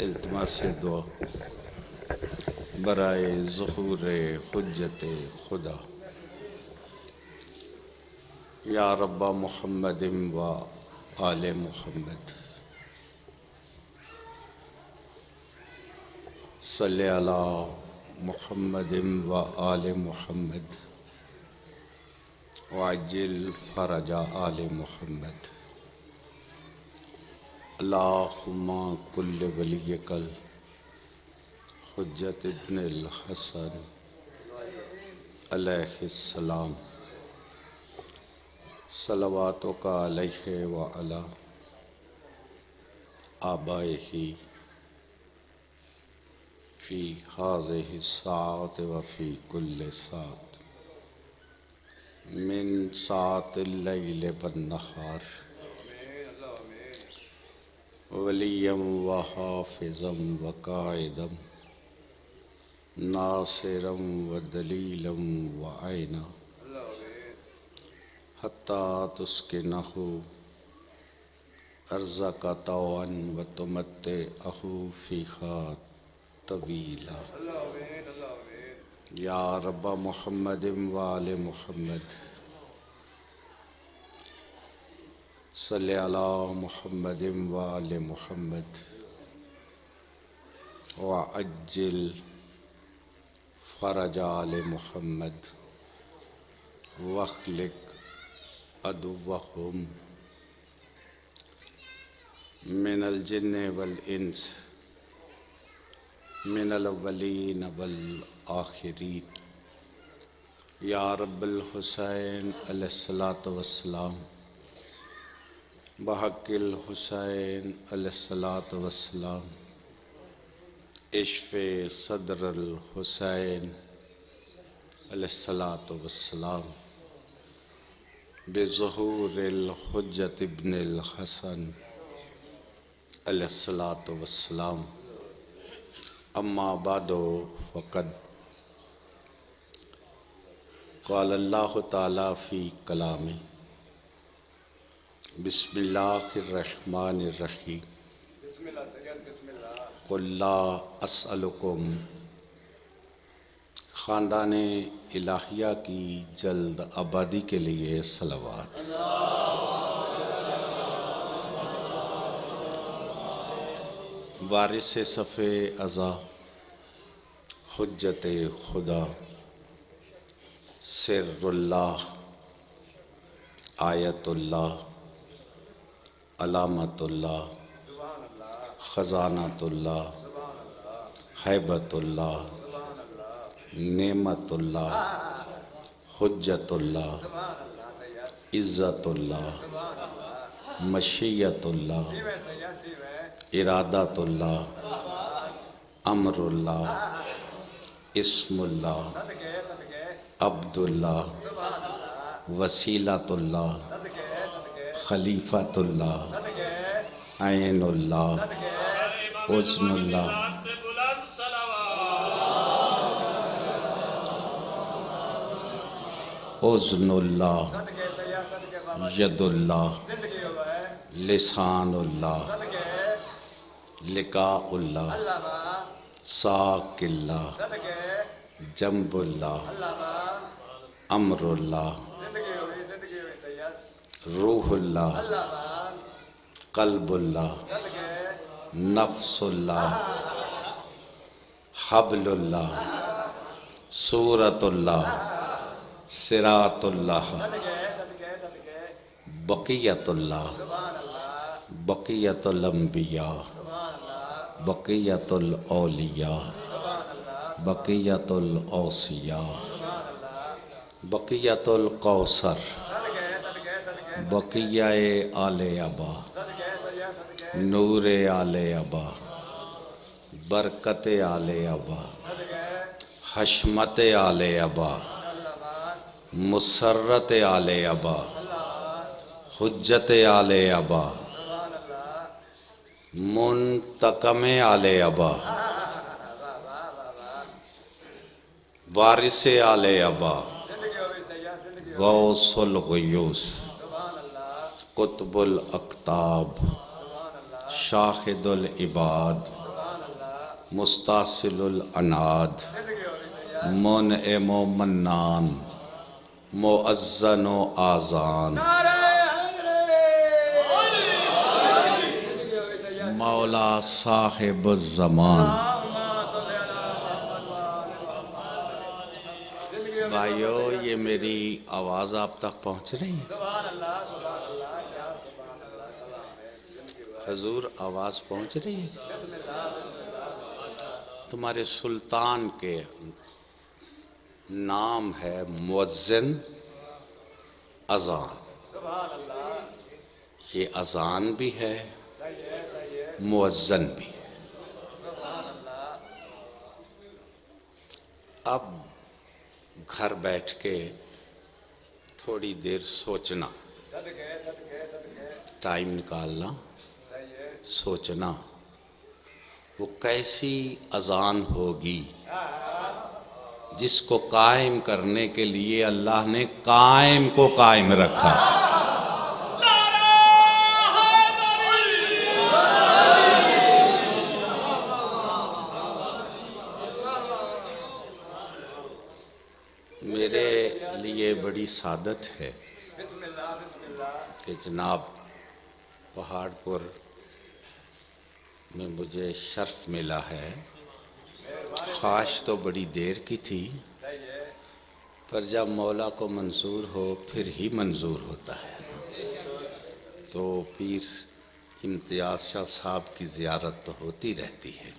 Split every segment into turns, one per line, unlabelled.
التماس دعا برائے ظہور حجت خدا یا رب محمد و آل محمد صلی علی محمد و آل محمد وعجل فرج آل محمد اللہم کل ولیک حجت ابن الحسن علیہ السلام صلواتک علیہ وعلی آبائہ فی ہذہ الساعۃ وفی کل ساعۃ من ساعۃ اللیل والنہار ولیا وحافظا وقائدا ناصرا ودلیلا وعینا حتی تسکنہ ارضک طوعا وتمتعہ فیہا طویلا یا رب محمد وآل محمد صلی علی محمد وآل محمد وعجل فرج آل محمد واخلق عدوہم من الجن والانس من الاولین والآخرین یا رب الحسین علیہ السلام بحق الحسین علیہ السلام اشف صدر الحسین علیہ السلام بظہور الحجت ابن الحسن علیہ السلام اما بعد فقد قال اللہ تعالی فی کلامہ بسم اللہ الرحمن الرحیم قل لا اسألکم خاندان الہیہ کی جلد آبادی کے لیے صلوات وارث صف ازا حجت خدا سر اللہ آیت اللہ علامت اللہ خزانت اللہ ہیبت اللہ نعمت اللہ حجت اللہ عزت اللہ مشیت اللہ ارادت اللہ امر اللہ اسم اللہ عبد اللہ وسیلۃ اللہ خلیفۃ اللہ عین اللہ حسن اللہ حسن اللہ ید اللہ لسان اللہ لقاء اللہ ساق اللہ جنب اللہ امر اللہ روح اللہ قلب اللہ نفس اللہ حبل اللہ صورت اللہ صراط اللہ بقیت اللہ بقیت الانبیاء بقیت الاولیاء بقیت الاوصیاء بقیت القوثر بقیہ آل ابا نور آل ابا برکت آل ابا حشمت آل ابا مسرت آل ابا حجت آل ابا منتقم آل ابا وارث آل ابا غوث الغیوث قطب الاقطاب شاہد العباد مستاصل العناد منعم و منان مؤذن و آذان مولا صاحب الزمان۔ بھائیو، یہ میری آواز آپ تک پہنچ رہی ہے؟ حضور آواز پہنچ رہی ہے؟ تمہارے سلطان کے نام ہے مؤذن اذان، یہ اذان بھی ہے مؤذن بھی ہے۔ اب گھر بیٹھ کے تھوڑی دیر سوچنا، ٹائم نکالنا، سوچنا وہ کیسی اذان ہوگی جس کو قائم کرنے کے لیے اللہ نے قائم کو قائم رکھا۔ میرے لیے بڑی سعادت ہے کہ جناب پہاڑ پور میں مجھے شرف ملا ہے۔ خواہش تو بڑی دیر کی تھی، پر جب مولا کو منظور ہو پھر ہی منظور ہوتا ہے۔ تو پیر امتیاز شاہ صاحب کی زیارت تو ہوتی رہتی ہے،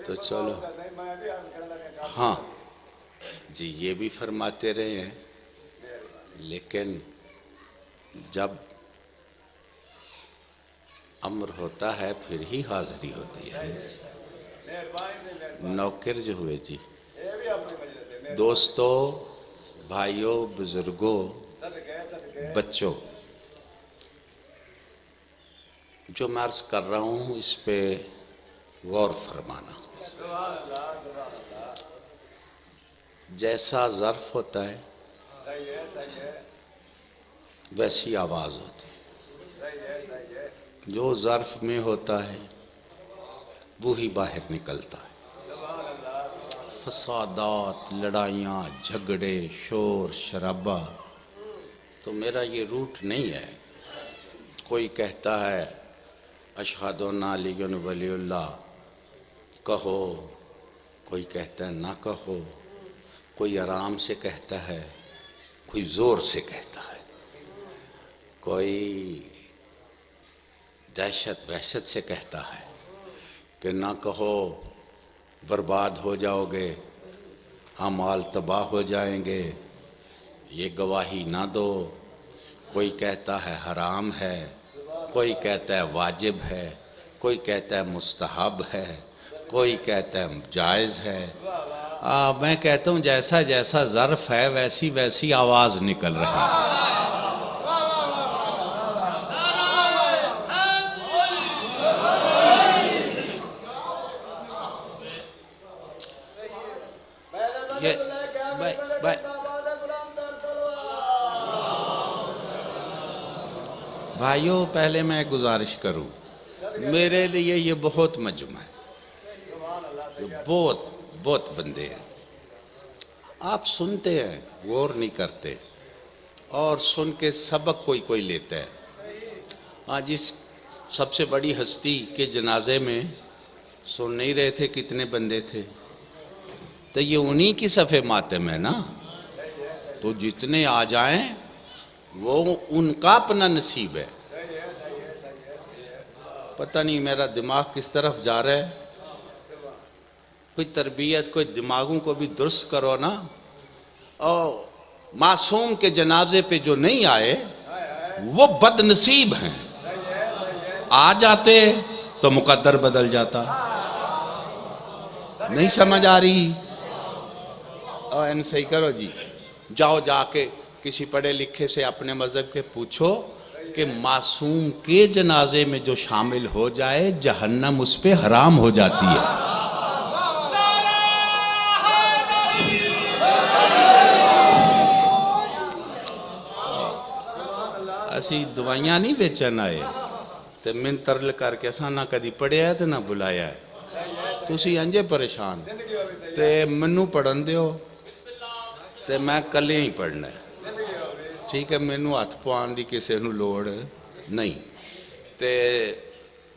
تو چلو ہاں جی، یہ بھی فرماتے رہے ہیں، لیکن جب امر ہوتا ہے پھر ہی حاضری ہوتی ہے۔ نوکر جو ہوئے جی، دوستو، بھائیوں، بزرگوں، بچوں، جو میں عرض کر رہا ہوں اس پہ غور فرمانا۔ جیسا ظرف ہوتا ہے ویسی آواز ہوتی ہے، جو ظرف میں ہوتا ہے وہی باہر نکلتا ہے۔ فسادات، لڑائیاں، جھگڑے، شور شرابہ تو میرا یہ روٹ نہیں ہے۔ کوئی کہتا ہے اشہد ان علی ولی اللہ، کہو، کوئی کہتا ہے نہ کہو، کوئی آرام سے کہتا ہے، کوئی زور سے کہتا ہے، کوئی دہشت وحشت سے کہتا ہے کہ نہ کہو برباد ہو جاؤ گے، اعمال تباہ ہو جائیں گے، یہ گواہی نہ دو۔ کوئی کہتا ہے حرام ہے، کوئی کہتا ہے واجب ہے، کوئی کہتا ہے مستحب ہے، کوئی کہتا ہے جائز ہے۔ میں کہتا ہوں جیسا جیسا ظرف ہے ویسی ویسی آواز نکل رہی ہے۔ بھائیوں، پہلے میں گزارش کروں، میرے لیے یہ بہت مجمع ہے، بہت بندے ہیں، آپ سنتے ہیں، غور نہیں کرتے، اور سن کے سبق کوئی لیتا ہے۔ جس سب سے بڑی ہستی کے جنازے میں سن نہیں رہے تھے کتنے بندے تھے، تو یہ انہی کی صفحے ماتم ہے نا، تو جتنے آ جائیں وہ ان کا اپنا نصیب ہے۔ پتہ نہیں میرا دماغ کس طرف جا رہا ہے، کوئی تربیت، کوئی دماغوں کو بھی درست کرو نا۔ اور معصوم کے جنازے پہ جو نہیں آئے وہ بد نصیب ہیں، آ جاتے تو مقدر بدل جاتا۔ نہیں سمجھ آ رہی؟ اور صحیح کرو جی، جاؤ جا کے کسی پڑھے لکھے سے اپنے مذہب کے پوچھو کہ معصوم کے جنازے میں جو شامل ہو جائے جہنم اس پہ حرام ہو جاتی ہے۔ اسی دوائیاں نہیں بیچن آئے تو من ترل کر کے اساں نہ کدی پڑھیا ہے تو نہ بلایا ہے۔ ਤੁਸੀਂ ਇੰਜੇ ਪਰੇਸ਼ਾਨ ਤੇ ਮੈਨੂੰ ਪੜਨ ਦਿਓ ਤੇ ਮੈਂ ਇਕੱਲੇ ਹੀ ਪੜਨਾ ਠੀਕ ਹੈ ਮੈਨੂੰ ਹੱਥ ਪਾਉਣ ਦੀ ਕਿਸੇ ਨੂੰ ਲੋੜ ਨਹੀਂ ਤੇ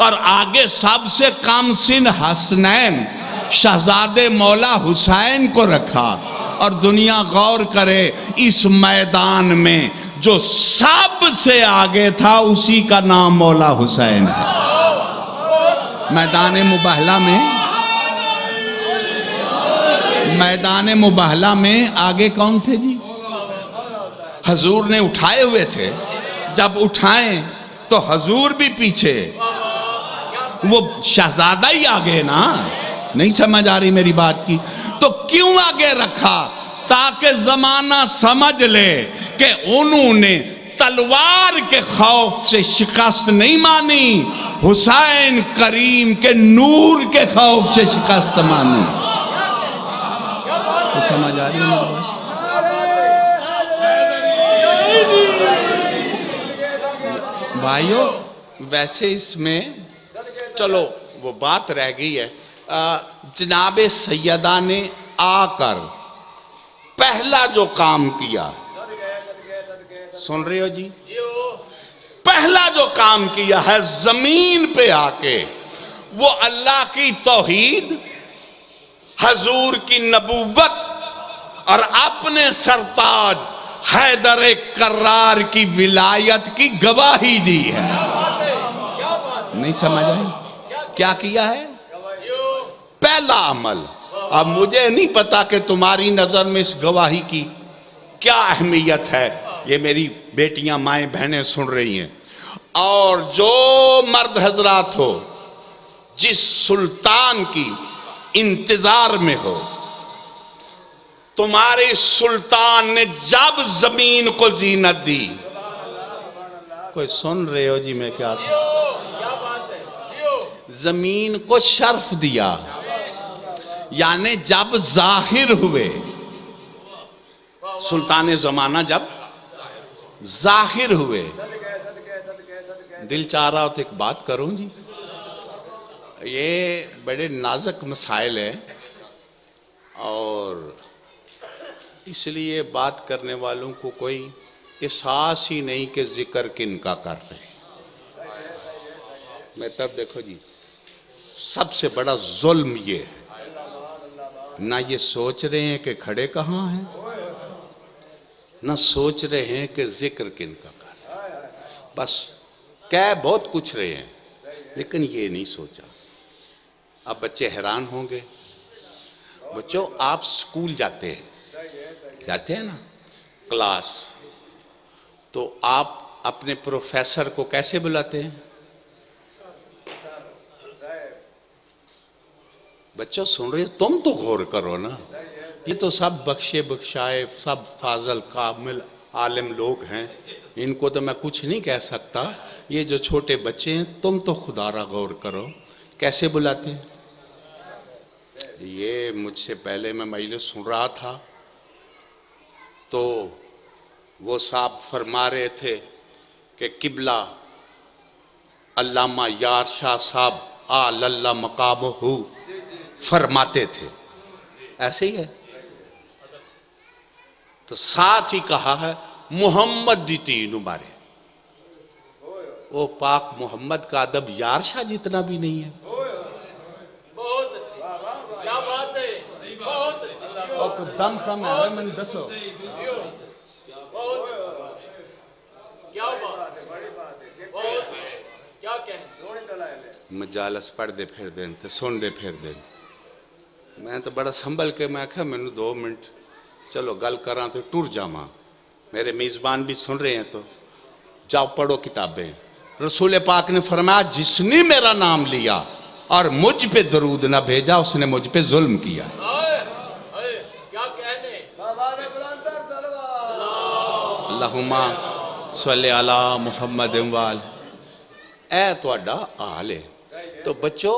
اور آگے سب سے کم سن حسنین شہزادے مولا حسین کو رکھا. اور دنیا غور کرے اس میدان میں جو سب سے آگے تھا اسی کا نام مولا حسین ہے. میدان مباہلہ میں آگے کون تھے جی؟ حضور نے اٹھائے ہوئے تھے. جب اٹھائیں تو حضور بھی پیچھے, وہ شہزادہ ہی آگے نا. نہیں سمجھ آ رہی میری بات کی؟ تو کیوں آگے رکھا؟ تاکہ زمانہ سمجھ لے کہ انہوں نے تلوار کے خوف سے شکست نہیں مانی, حسین کریم کے نور کے خوف سے شکست مانی. سمجھ آ رہی ہے میری بات؟ بھائیو ویسے اس میں چلو وہ بات رہ گئی ہے. جناب سیدہ نے آ کر پہلا جو کام کیا, سن رہے ہو جی؟ پہلا جو کام کیا ہے زمین پہ آ کے وہ اللہ کی توحید, حضور کی نبوت اور اپنے سرتاج حیدر کرار کی ولایت کی گواہی دی ہے. نہیں سمجھ آئی؟ کیا کیا ہے؟ پہلا عمل. اب مجھے نہیں پتا کہ تمہاری نظر میں اس گواہی کی کیا اہمیت ہے. یہ میری بیٹیاں مائیں بہنیں سن رہی ہیں, اور جو مرد حضرات ہو جس سلطان کی انتظار میں ہو, تمہارے سلطان نے جب زمین کو زینت دی, کوئی سن رہے ہو جی میں کیا تھا؟ زمین کو شرف دیا, یعنی جب ظاہر ہوئے سلطان زمانہ, جب ظاہر ہوئے. دل چاہ رہا ہو تو ایک بات کروں جی, یہ بڑے نازک مسائل ہیں اور اس لیے بات کرنے والوں کو کوئی احساس ہی نہیں کہ ذکر کن کا کر رہے ہیں. میں تب دیکھو جی, سب سے بڑا ظلم یہ ہے, نہ یہ سوچ رہے ہیں کہ کھڑے کہاں ہیں, نہ سوچ رہے ہیں کہ ذکر کن کا کر رہے ہیں. بس کہہ بہت کچھ رہے ہیں لیکن یہ نہیں سوچا. اب بچے حیران ہوں گے. بچوں آپ سکول جاتے ہیں نا, کلاس, تو آپ اپنے پروفیسر کو کیسے بلاتے ہیں؟ بچوں سن رہے ہیں؟ تم تو غور کرو نا. یہ تو سب بخشے بخشائے, سب فاضل کامل عالم لوگ ہیں, ان کو تو میں کچھ نہیں کہہ سکتا. یہ جو چھوٹے بچے ہیں تم تو خدا را غور کرو کیسے بلاتے ہیں. یہ مجھ سے پہلے میں مجلس سن رہا تھا تو وہ صاحب فرما رہے تھے کہ قبلہ علامہ یار شاہ صاحب آل اللہ مقامہ فرماتے تھے. ایسے ہی ہے. تو ساتھ ہی کہا ہے محمد دی تین بارے. وہ پاک محمد کا ادب یار شاہ جتنا بھی نہیں ہے.
کیا بات ہے,
دم خم ہے میں دسو. مجالس پڑھ دے پھر دین تے سن دے پھر دین. میں تو بڑا سنبھل کے میں کہا میں نے 2 منٹ چلو گل کراں تو ٹور جاواں. میرے میزبان بھی سن رہے ہیں تو جاؤ پڑھو کتابیں. رسول پاک نے فرمایا جس نے میرا نام لیا اور مجھ پہ درود نہ بھیجا اس نے مجھ پہ ظلم کیا. اللہم صلی علی محمد وآل. اے تو اڈا آل ہے. تو بچوں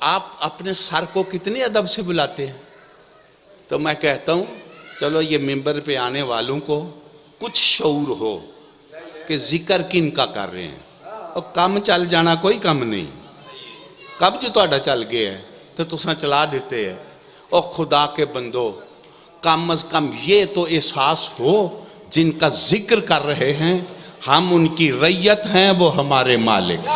آپ اپنے سر کو کتنے ادب سے بلاتے ہیں. تو میں کہتا ہوں چلو یہ ممبر پہ آنے والوں کو کچھ شعور ہو کہ ذکر کن کا کر رہے ہیں. اور کم چل جانا کوئی کم نہیں. کب جو تہاڈا چل گیا ہے تو تساں چلا دیتے ہیں. اور خدا کے بندو کم از کم یہ تو احساس ہو جن کا ذکر کر رہے ہیں ہم ان کی رعیت ہیں, وہ ہمارے مالک.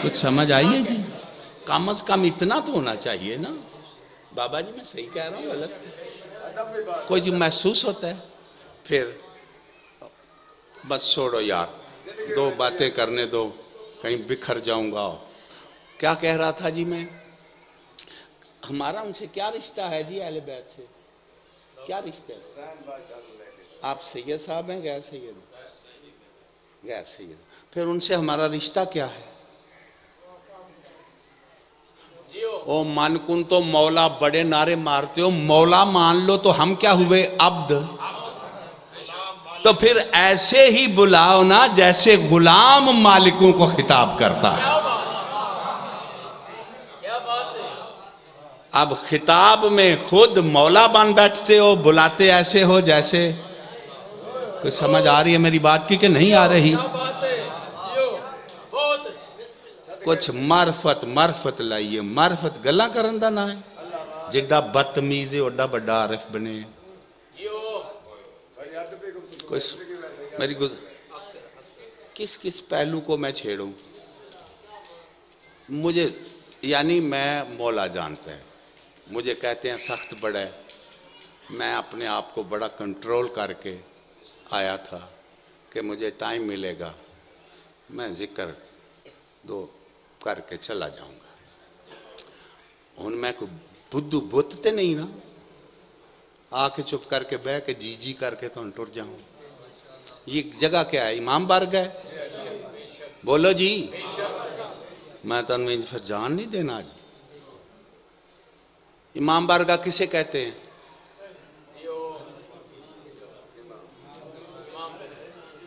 کچھ سمجھ آئی ہے جی؟ کم از کم اتنا تو ہونا چاہیے نا. بابا جی میں صحیح کہہ رہا ہوں غلط؟ کوئی جو محسوس ہوتا ہے. پھر بس چھوڑو یار, دو باتیں کرنے دو, کہیں بکھر جاؤں گا. کیا کہہ رہا تھا جی میں؟ ہمارا ان سے کیا رشتہ ہے جی؟ اہل بیت سے کیا رشتہ ہے؟ آپ سید صاحب ہیں غیر سید؟ غیر سید. پھر ان سے ہمارا رشتہ کیا ہے؟ او من کن تو مولا بڑے نعرے مارتے ہو, مولا مان لو تو ہم کیا ہوئے؟ عبد. تو پھر ایسے ہی بلاؤ نا جیسے غلام مالکوں کو خطاب کرتا ہے. اب خطاب میں خود مولا بن بیٹھتے ہو, بلاتے ایسے ہو جیسے. کوئی سمجھ آ رہی ہے میری بات کی کہ نہیں آ رہی؟ کچھ معرفت لائیے. معرفت گلا کرن دا نہ ہے. جڈا بدتمیز ہے اوڈا بڑا عارف بنے. میری کس پہلو کو میں چھیڑوں؟ مجھے یعنی میں مولا جانتا ہے, مجھے کہتے ہیں سخت بڑا ہے. میں اپنے آپ کو بڑا کنٹرول کر کے آیا تھا کہ مجھے ٹائم ملے گا میں ذکر دو کر کے چلا جاؤں گا. ہن میں کوئی بدھو بت تے نہیں نا, آ کے چپ کر کے بہ کے جی کر کے تو ٹر جاؤں. یہ جگہ کیا ہے؟ امام بارگاہ ہے. بولو جی. میں تنہیں پھر جان نہیں دینا آج. امام بارگاہ کسے کہتے ہیں؟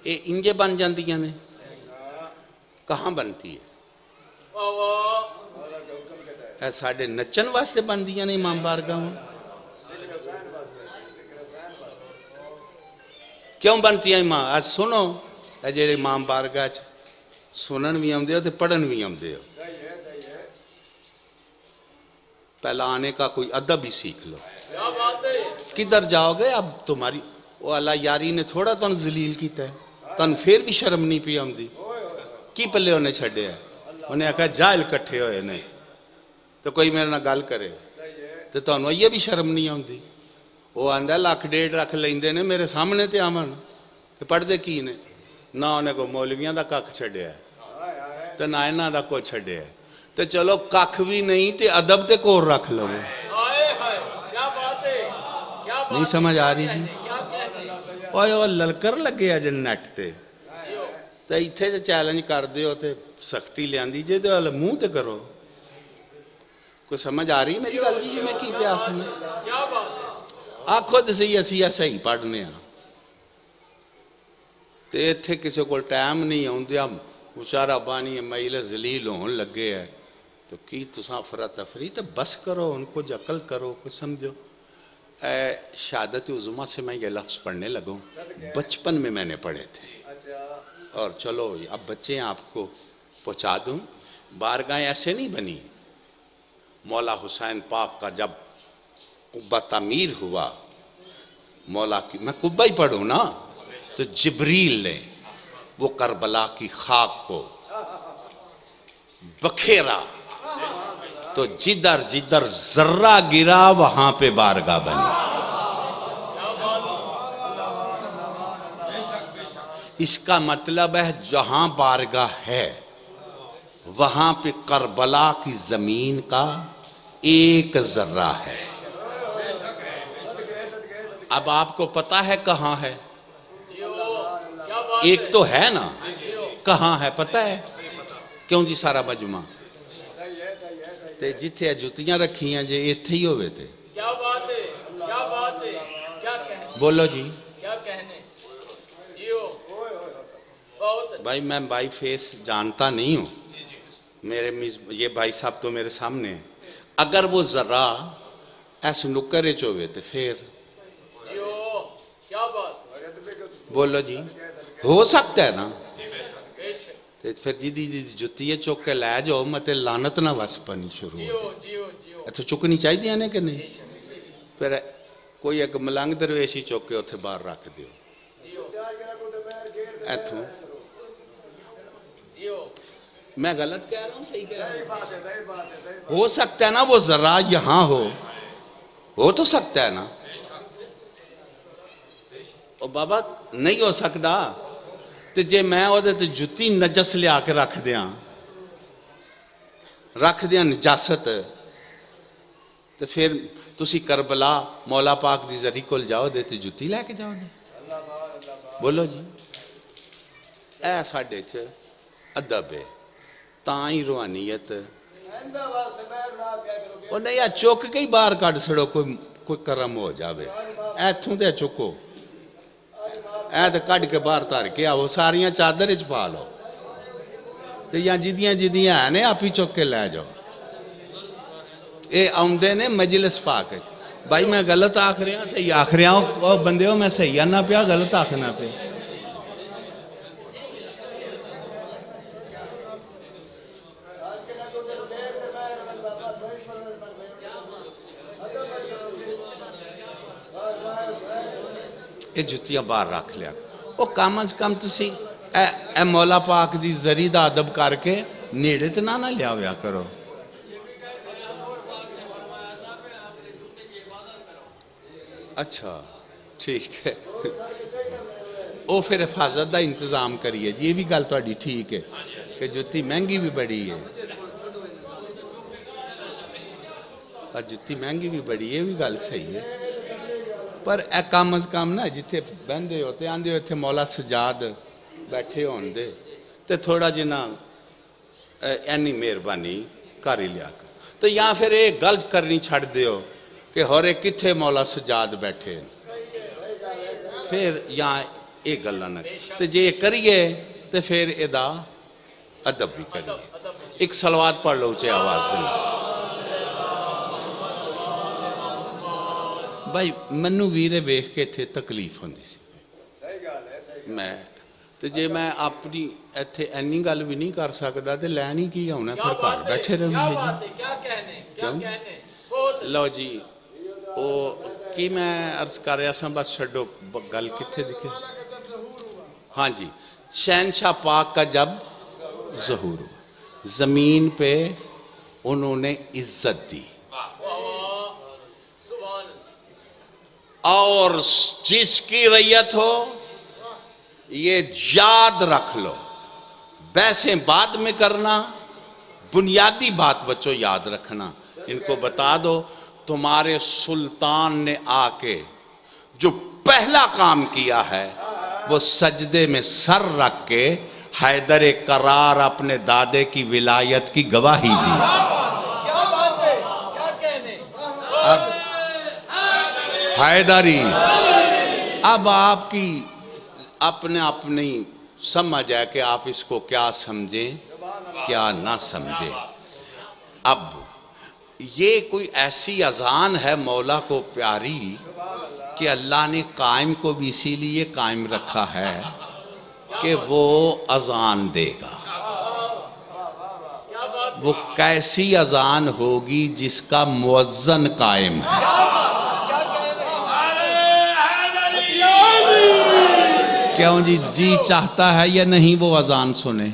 اے انجے بن جاندیاں نے, کہاں بنتی ہے؟ اے ساڑھے نچن واسطے بندیاں نے امام بارگاہ میں. کیوں بنتی ہیں امام؟ آج سنو, اے جیڑے امام بارگاہ سنن بھی آمدے ہو تے پڑھن بھی آمدے ہو, پہلا آنے کا کوئی ادب ہی سیکھ لو. کدھر جاؤ گے اب؟ تمہاری وہ اللہ یاری نے تھوڑا تن ذلیل کیتا ہے, تن پھر بھی شرم نہیں پی آمدی. کی پلے انہیں چھڑے ہیں؟ انہیں کہا جاہل کٹھے ہوئے نہیں تو کوئی میرے نہ گال کرے تو تنہوں یہ بھی شرم نہیں آمدی. وہ آندہ لاکھ ڈیڑھ رکھ لیندے نے میرے سامنے تے آمن تو پڑھ دے کی نے نہ انہیں کو مولویاں دا کاک چھڑے ہے تو نہ انہاں دا کو چھڑے ہے. تو چلو کاک بھی نہیں تے ادب تے کور رکھ لو. نہیں سمجھ آ رہی جی؟ وہ للکر لگے جن نیٹ تے تو ایتھے تے چیلنج کر دے ہو تے سختی لے آندی جے تو منہ تے کرو. کوئی سمجھ آ رہی میری گل جی میں کی پہ آخری؟ آکھو تے صحیح اسی ایسا ہی پڑھنے ہاں تے ایتھے کسی کو ٹائم نہیں آندیا مشارہ بانی میل ذلیل ہون لگے ہے تو کی تساں افراتفری تو بس کرو, ان کو عقل کرو, کچھ سمجھو. شہادت عظمیٰ سے میں یہ لفظ پڑھنے لگوں, بچپن میں میں نے پڑھے تھے. اور چلو اب بچے آپ کو پہنچا دوں. بارگاہیں ایسے نہیں بنی. مولا حسین پاک کا جب قبہ تعمیر ہوا, مولا کی میں قبہ ہی پڑھوں نا, تو جبریل نے وہ کربلا کی خاک کو بکھیرا تو جدھر جدھر ذرہ گرا وہاں پہ بارگاہ بنی. اس کا مطلب ہے جہاں بارگاہ ہے وہاں پہ کربلا کی زمین کا ایک ذرہ ہے. اب آپ کو پتا ہے کہاں ہے؟ ایک تو ہے نا, کہاں ہے پتا ہے؟ کیوں جی سارا مجمع تے جتھے جتیاں رکھی ہیں جے ایتھے ہی ہوئے تھے. کیا بات ہے, کیا بات ہے, کیا کہنے, بولو جی کیا کہنے. بھائی میں بائی فیس جانتا نہیں ہوں, میرے یہ بھائی صاحب تو میرے سامنے, اگر وہ ذرا ایسے نکرے چوئے تھے پھر بولو جی ہو سکتا ہے نا. پھر جی جتیے چوک کے لے جاؤ متے لانت نہ وس پانی شروع ہو جائے. اچھا چکنی چاہیے آنے کہ نہیں؟ پھر کوئی ایک ملنگ درویشی چوک کے اتھے باہر رکھ دیو ایتھوں. میں غلط کہہ رہا ہوں صحیح کہہ رہا ہوں؟ ہو سکتا ہے نا وہ ذرا یہاں ہو تو سکتا ہے نا. او بابا نہیں ہو سکتا تے جے میں وہ جتی نجس لیا کے رکھ دیاں نجاست تے پھر تسی کربلا مولا پاک دی ذری کول جاؤ دے تے جتی لے کے جاؤ دے. بولو جی اے ساڈے چ ادب ہے تاں ہی روحانیت. وہ نہیں آ چک کے ہی باہر کٹ سڑو کوئی کرم ہو جاوے. ایتھوں تے چکو اے تے کٹ کے باہر تار کے آؤ ساریاں چادر اچ پا لو تے یا جدیاں ہیں نے آپ ہی چک کے لے جاؤ. اے آمدے نے مجلس پاک. بھائی میں غلط آکھ رہا ہوں صحیح آکھ رہا ہوں بندے ہو میں صحیح آنا پیا غلط آکھنا پیا. یہ جتیاں باہر رکھ لیا وہ کم از کم تسی اے مولا پاک دی ذری دا ادب کر کے نیڑے تے نہ لیا ہویا کرو. اچھا ٹھیک ہے وہ پھر حفاظت دا انتظام کریے جی. یہ بھی گل تہاڈی ٹھیک ہے کہ جتی مہنگی بھی بڑی ہے اور جتی مہنگی بھی بڑی ہے بھی گل صحیح ہے. پر اے کم از کم نا جتھے بہندے ہوتے آندے ہو اتھے مولا سجاد بیٹھے ہون دے تے تھوڑا جنا اینی مہربانی کر ہی لیا کر. تو یا پھر ایک گل کرنی چھڑ دیو کہ ہورے کتھے مولا سجاد بیٹھے پھر یہاں ایک گلہ نہ تو جے کریے تو پھر ادا ادب بھی کریے. ایک صلوات پڑھ لو اچھے آواز دیں. بھائی منو ویرے ویکھ کے تھے تکلیف ہوندی سی میں تو جے میں اپنی ایتھے اینی گل بھی نہیں کر سکتا تو لینی کی ہونا پھر گھر بیٹھے رہوں گے. لو جی او کی میں عرض کر رہا سا بس چھڈو گل کتھے دکھے. ہاں جی شہنشاہ پاک کا جب ظہور ہوا زمین پہ انہوں نے عزت دی اور جس کی رعیت ہو یہ یاد رکھ لو بحثیں بعد میں کرنا بنیادی بات بچوں یاد رکھنا. ان کو بتا دو تمہارے سلطان نے آ کے جو پہلا کام کیا ہے وہ سجدے میں سر رکھ کے حیدر کرار اپنے دادے کی ولایت کی گواہی دی. اب حیدری اب آپ کی اپنی سمجھ ہے کہ آپ اس کو کیا سمجھیں کیا نہ سمجھیں. اب یہ کوئی ایسی اذان ہے مولا کو پیاری کہ اللہ نے قائم کو بھی اسی لیے قائم رکھا ہے کہ وہ اذان دے گا. وہ کیسی اذان ہوگی جس کا مؤذن قائم ہے. کیوں جی چاہتا ہے یا نہیں وہ اذان سنے.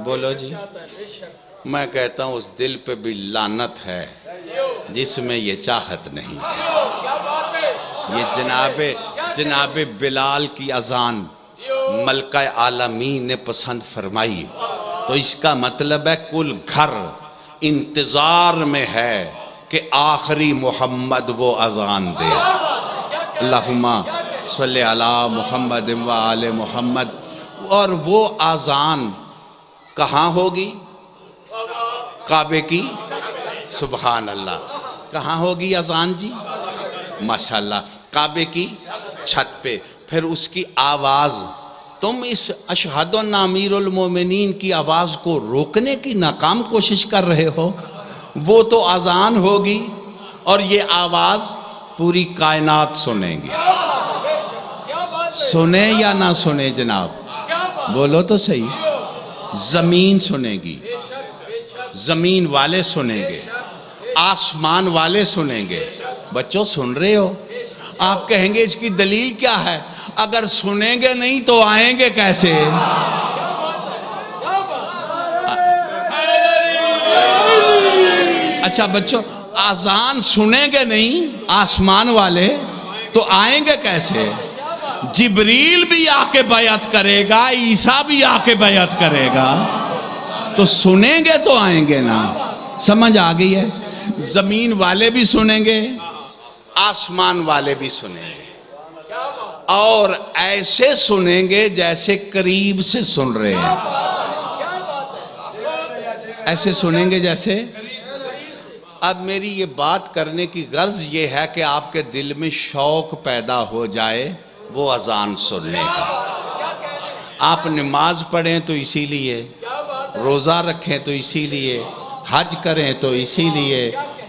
بولو جی میں کہتا ہوں اس دل پہ بھی لعنت ہے جس میں یہ چاہت نہیں ہے. یہ جناب بلال کی اذان ملکہ عالمین نے پسند فرمائی تو اس کا مطلب ہے کل گھر انتظار میں ہے کہ آخری محمد وہ اذان دے. اللہم صلی علی محمد و آل محمد. اور وہ اذان کہاں ہوگی؟ کعبے کی. سبحان اللہ. کہاں ہوگی اذان جی؟ ماشاءاللہ کعبے کی چھت پہ. پھر اس کی آواز تم اس اشہد ان امیر المومنین کی آواز کو روکنے کی ناکام کوشش کر رہے ہو. وہ تو اذان ہوگی اور یہ آواز پوری کائنات سنیں گے. سنیں یا نہ سنیں جناب بولو تو صحیح. زمین سنے گی زمین والے سنیں گے آسمان والے سنیں گے. بچوں سن رہے ہو آپ کہیں گے اس کی دلیل کیا ہے؟ اگر سنیں گے نہیں تو آئیں گے کیسے؟ اچھا بچوں، اذان سنیں گے نہیں آسمان والے تو آئیں گے کیسے؟ جبریل بھی آ کے بیعت کرے گا، عیسیٰ بھی آ کے بیعت کرے گا، تو سنیں گے تو آئیں گے نا۔ سمجھ آ گئی ہے؟ زمین والے بھی سنیں گے، آسمان والے بھی سنیں گے، اور ایسے سنیں گے جیسے قریب سے سن رہے ہیں۔ ایسے سنیں گے جیسے۔ اب میری یہ بات کرنے کی غرض یہ ہے کہ آپ کے دل میں شوق پیدا ہو جائے وہ اذان سننے کا۔ آپ نماز پڑھیں تو اسی لیے، روزہ رکھیں تو اسی لیے، حج کریں تو اسی لیے،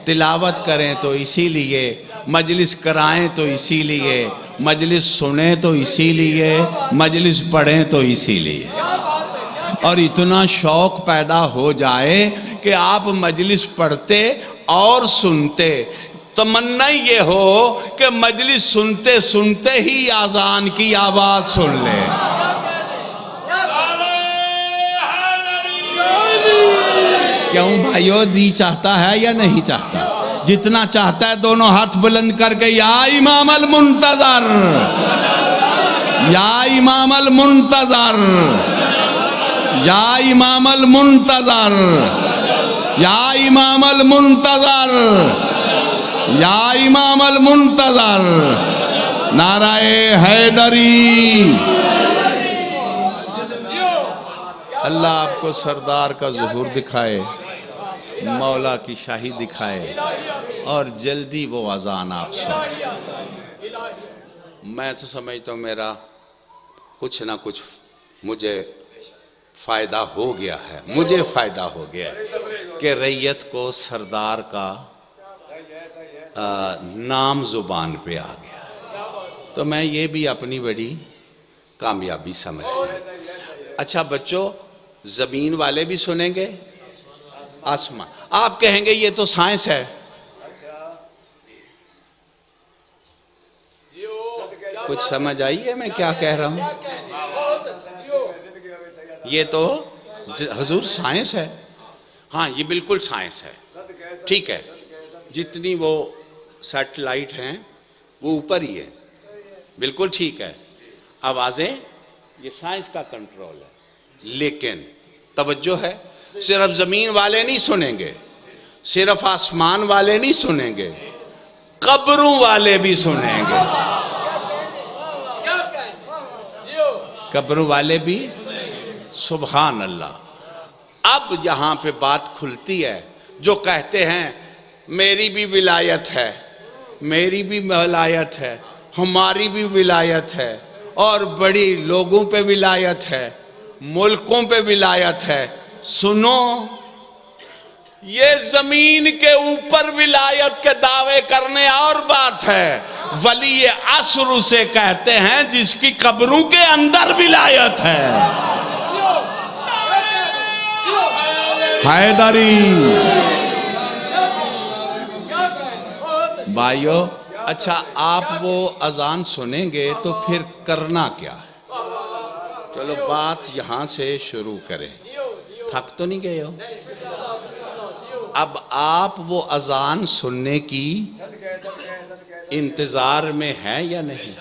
تلاوت کریں تو اسی لیے، مجلس کرائیں تو اسی لیے، مجلس سنیں تو اسی لیے، مجلس پڑھیں تو اسی لیے۔ اور اتنا شوق پیدا ہو جائے کہ آپ مجلس پڑھتے اور سنتے، تمنا یہ ہو کہ مجلس سنتے سنتے ہی اذان کی آواز سن لیں۔ کیوں بھائیو، دی چاہتا ہے یا نہیں چاہتا؟ جتنا چاہتا ہے دونوں ہاتھ بلند کر کے یا امام المنتظر، یا امام المنتظر، یا امام المنتظر، یا امام المنتظر، یا امام المنتظر، نعرہ حیدری۔ اللہ آپ کو سردار کا ظہور دکھائے، مولا کی شاہی دکھائے، اور جلدی وہ اذان آپ سنیں۔ میں تو سمجھتا ہوں میرا کچھ نہ کچھ مجھے فائدہ ہو گیا ہے، مجھے فائدہ ہو گیا ہے کہ ریت کو سردار کا نام زبان پہ آ گیا، تو میں یہ بھی اپنی بڑی کامیابی سمجھتا ہوں۔ اچھا بچوں، زمین والے بھی سنیں گے، آسمان۔ آپ کہیں گے یہ تو سائنس ہے، کچھ سمجھ آئی ہے میں کیا کہہ رہا ہوں؟ یہ تو حضور سائنس ہے۔ ہاں یہ بالکل سائنس ہے، ٹھیک ہے، جتنی وہ سیٹلائٹ ہیں وہ اوپر ہی ہے، بالکل ٹھیک ہے، آوازیں یہ سائنس کا کنٹرول ہے۔ لیکن توجہ ہے، صرف زمین والے نہیں سنیں گے، صرف آسمان والے نہیں سنیں گے، قبروں والے بھی سنیں گے، قبروں والے بھی۔ سبحان اللہ۔ اب یہاں پہ بات کھلتی ہے، جو کہتے ہیں میری بھی ولایت ہے، میری بھی ولایت ہے، ہماری بھی ولایت ہے، اور بڑی لوگوں پہ ولایت ہے، ملکوں پہ ولایت ہے۔ سنو، یہ زمین کے اوپر ولایت کے دعوے کرنے اور بات ہے، ولی عصر اسے کہتے ہیں جس کی قبروں کے اندر ولایت ہے۔ حیدری بھائیو، اچھا آپ وہ اذان سنیں گے تو پھر کرنا کیا ہے؟ چلو بات یہاں سے شروع کریں، تھک تو نہیں گئے ہو؟ اب آپ وہ اذان سننے کی انتظار میں ہیں یا نہیں؟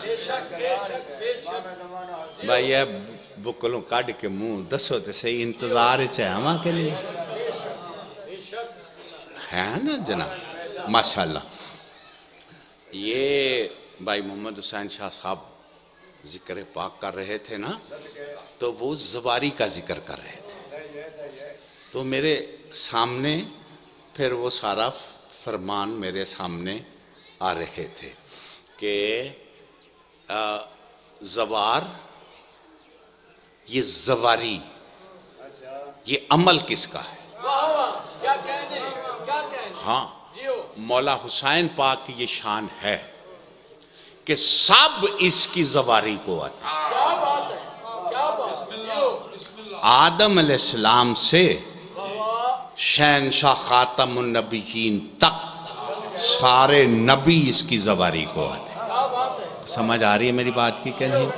بھائی یہ بکلوں کاٹ کے منہ دسو تے صحیح، انتظار چاہاں کے لیے ہے نا جناب؟ ماشاءاللہ۔ یہ بھائی محمد حسین شاہ صاحب ذکر پاک کر رہے تھے نا، تو وہ زواری کا ذکر کر رہے تھے، تو میرے سامنے پھر وہ سارا فرمان میرے سامنے آ رہے تھے کہ زوار، یہ زواری، یہ عمل کس کا ہے؟ ہاں، مولا حسین پاک کی یہ شان ہے کہ سب اس کی زواری کو آتے ہیں۔ آدم علیہ السلام سے شہنشاہ خاتم النبیین تک سارے نبی اس کی زواری کو آتے ہیں۔ سمجھ آ رہی ہے میری بات کی کہ نہیں؟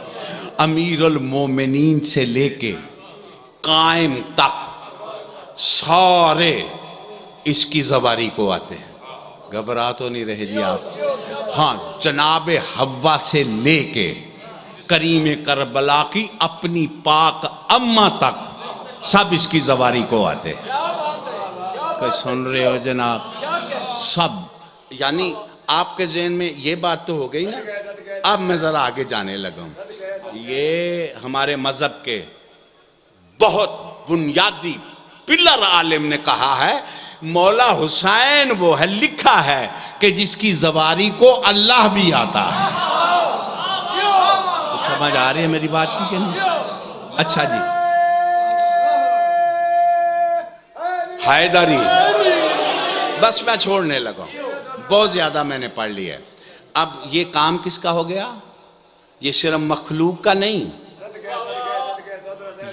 امیر المومنین سے لے کے قائم تک سارے اس کی زواری کو آتے ہیں. گھبرا تو نہیں رہے جی آپ؟ ہاں، جناب حوا سے لے کے کریم کربلا کی اپنی پاک اماں تک سب اس کی زواری کو آتے ہیں. کوئی سن رہے ہو جناب؟ سب. یعنی آپ کے ذہن میں یہ بات تو ہو گئی نا. اب میں ذرا آگے جانے لگا ہوں. یہ ہمارے مذہب کے بہت بنیادی پلر عالم نے کہا ہے، مولا حسین وہ ہے، لکھا ہے کہ جس کی زواری کو اللہ بھی آتا ہے. تو سمجھ آ رہی ہے میری بات کی کہ نہیں؟ اچھا جی، حیدری. بس میں چھوڑنے لگا ہوں، بہت زیادہ میں نے پڑھ لیا ہے. اب یہ کام کس کا ہو گیا؟ یہ صرف مخلوق کا نہیں،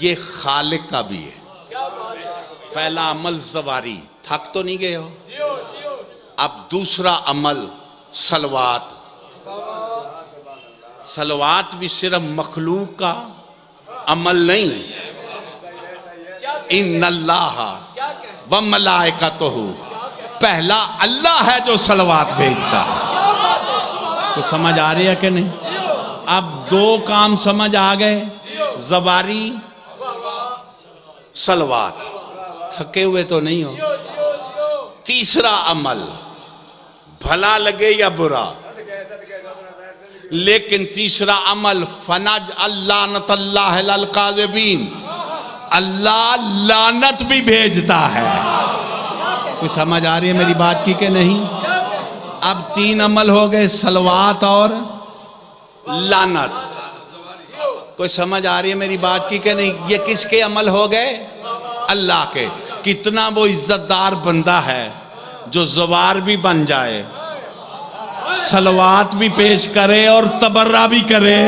یہ خالق کا بھی ہے. پہلا عمل زواری، تھک تو نہیں گئے ہو؟ اب دوسرا عمل صلوات. صلوات بھی صرف مخلوق کا عمل نہیں. ان اللہ وملائکتہ، پہلا اللہ ہے جو صلوات بھیجتا ہے. تو سمجھ آ رہی ہے کہ نہیں؟ اب دو کام سمجھ آ گئے، زواری، صلوات. تھکے ہوئے تو نہیں ہو؟ تیسرا عمل، بھلا لگے یا برا، لیکن تیسرا عمل فنج اللعنت اللہ للکاذبین، اللہ لعنت بھی بھیجتا ہے. کوئی سمجھ آ رہی ہے میری بات کی کہ نہیں؟ اب تین عمل ہو گئے، صلوات اور لعنت. کوئی سمجھ آ رہی ہے میری بات کی کہ نہیں؟ یہ کس کے عمل ہو گئے؟ اللہ کے. کتنا وہ عزت دار بندہ ہے جو زوار بھی بن جائے، صلوات بھی پیش کرے اور تبرہ بھی کرے.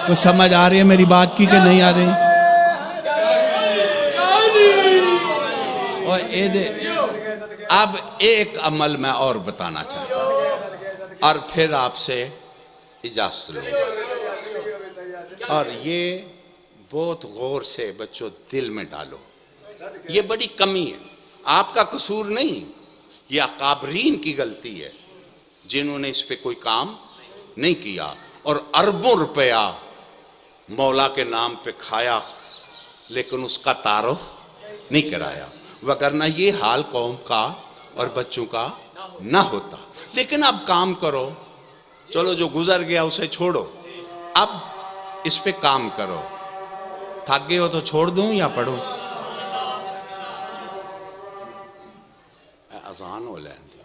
کوئی سمجھ آ رہی ہے میری بات کی کہ نہیں آ رہی؟ اب ایک عمل میں اور بتانا چاہتا ہوں اور پھر آپ سے اجازت لوں. اور یہ بہت غور سے بچوں دل میں ڈالو. یہ بڑی کمی ہے، آپ کا قصور نہیں، یہ اکابرین کی غلطی ہے جنہوں نے اس پہ کوئی کام نہیں کیا اور اربوں روپیہ مولا کے نام پہ کھایا لیکن اس کا تعارف نہیں کرایا. وگرنہ یہ حال قوم کا اور بچوں کا نہ ہوتا. لیکن اب کام کرو، چلو جو گزر گیا اسے چھوڑو، اب اس پہ کام کرو. تھک گئے ہو تو چھوڑ دوں یا پڑھوں؟ اذان ہو لین دی.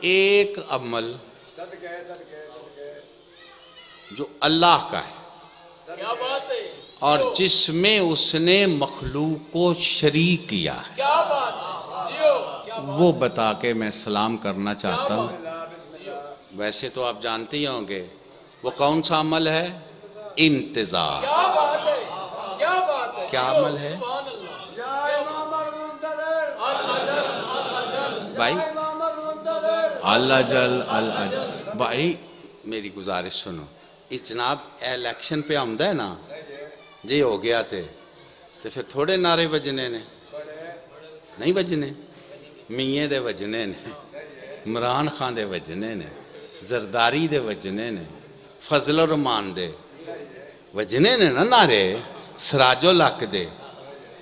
ایک عمل جو اللہ کا ہے
کیا بات ہے،
اور جس میں اس نے مخلوق کو شریک کیا ہے،
کیا بات ہے، جیو کیا
وہ بتا کے میں سلام کرنا چاہتا ہوں۔ ویسے تو آپ جانتے ہی ہوں گے وہ کون سا عمل ہے؟ انتظار۔
کیا بات ہے، کیا بات ہے،
کیا
جیو،
عمل ہے؟
سبحان اللہ، یا امام المنتظر الحجر الحجر،
بھائی
یا امام المنتظر
اللہ جل اللہ، بھائی میری گزارش سنو، اس جناب الیکشن پہ آمدہ ہے نا جی ہو گیا تھے تو پھر تھوڑے نعرے بجنے نے نہیں بجنے، میے دے بجنے نے، عمران خان دے بجنے نے، زرداری دے بجنے نے، فضل الرحمان دے بجنے نے نا نعرے، سراج الحق دے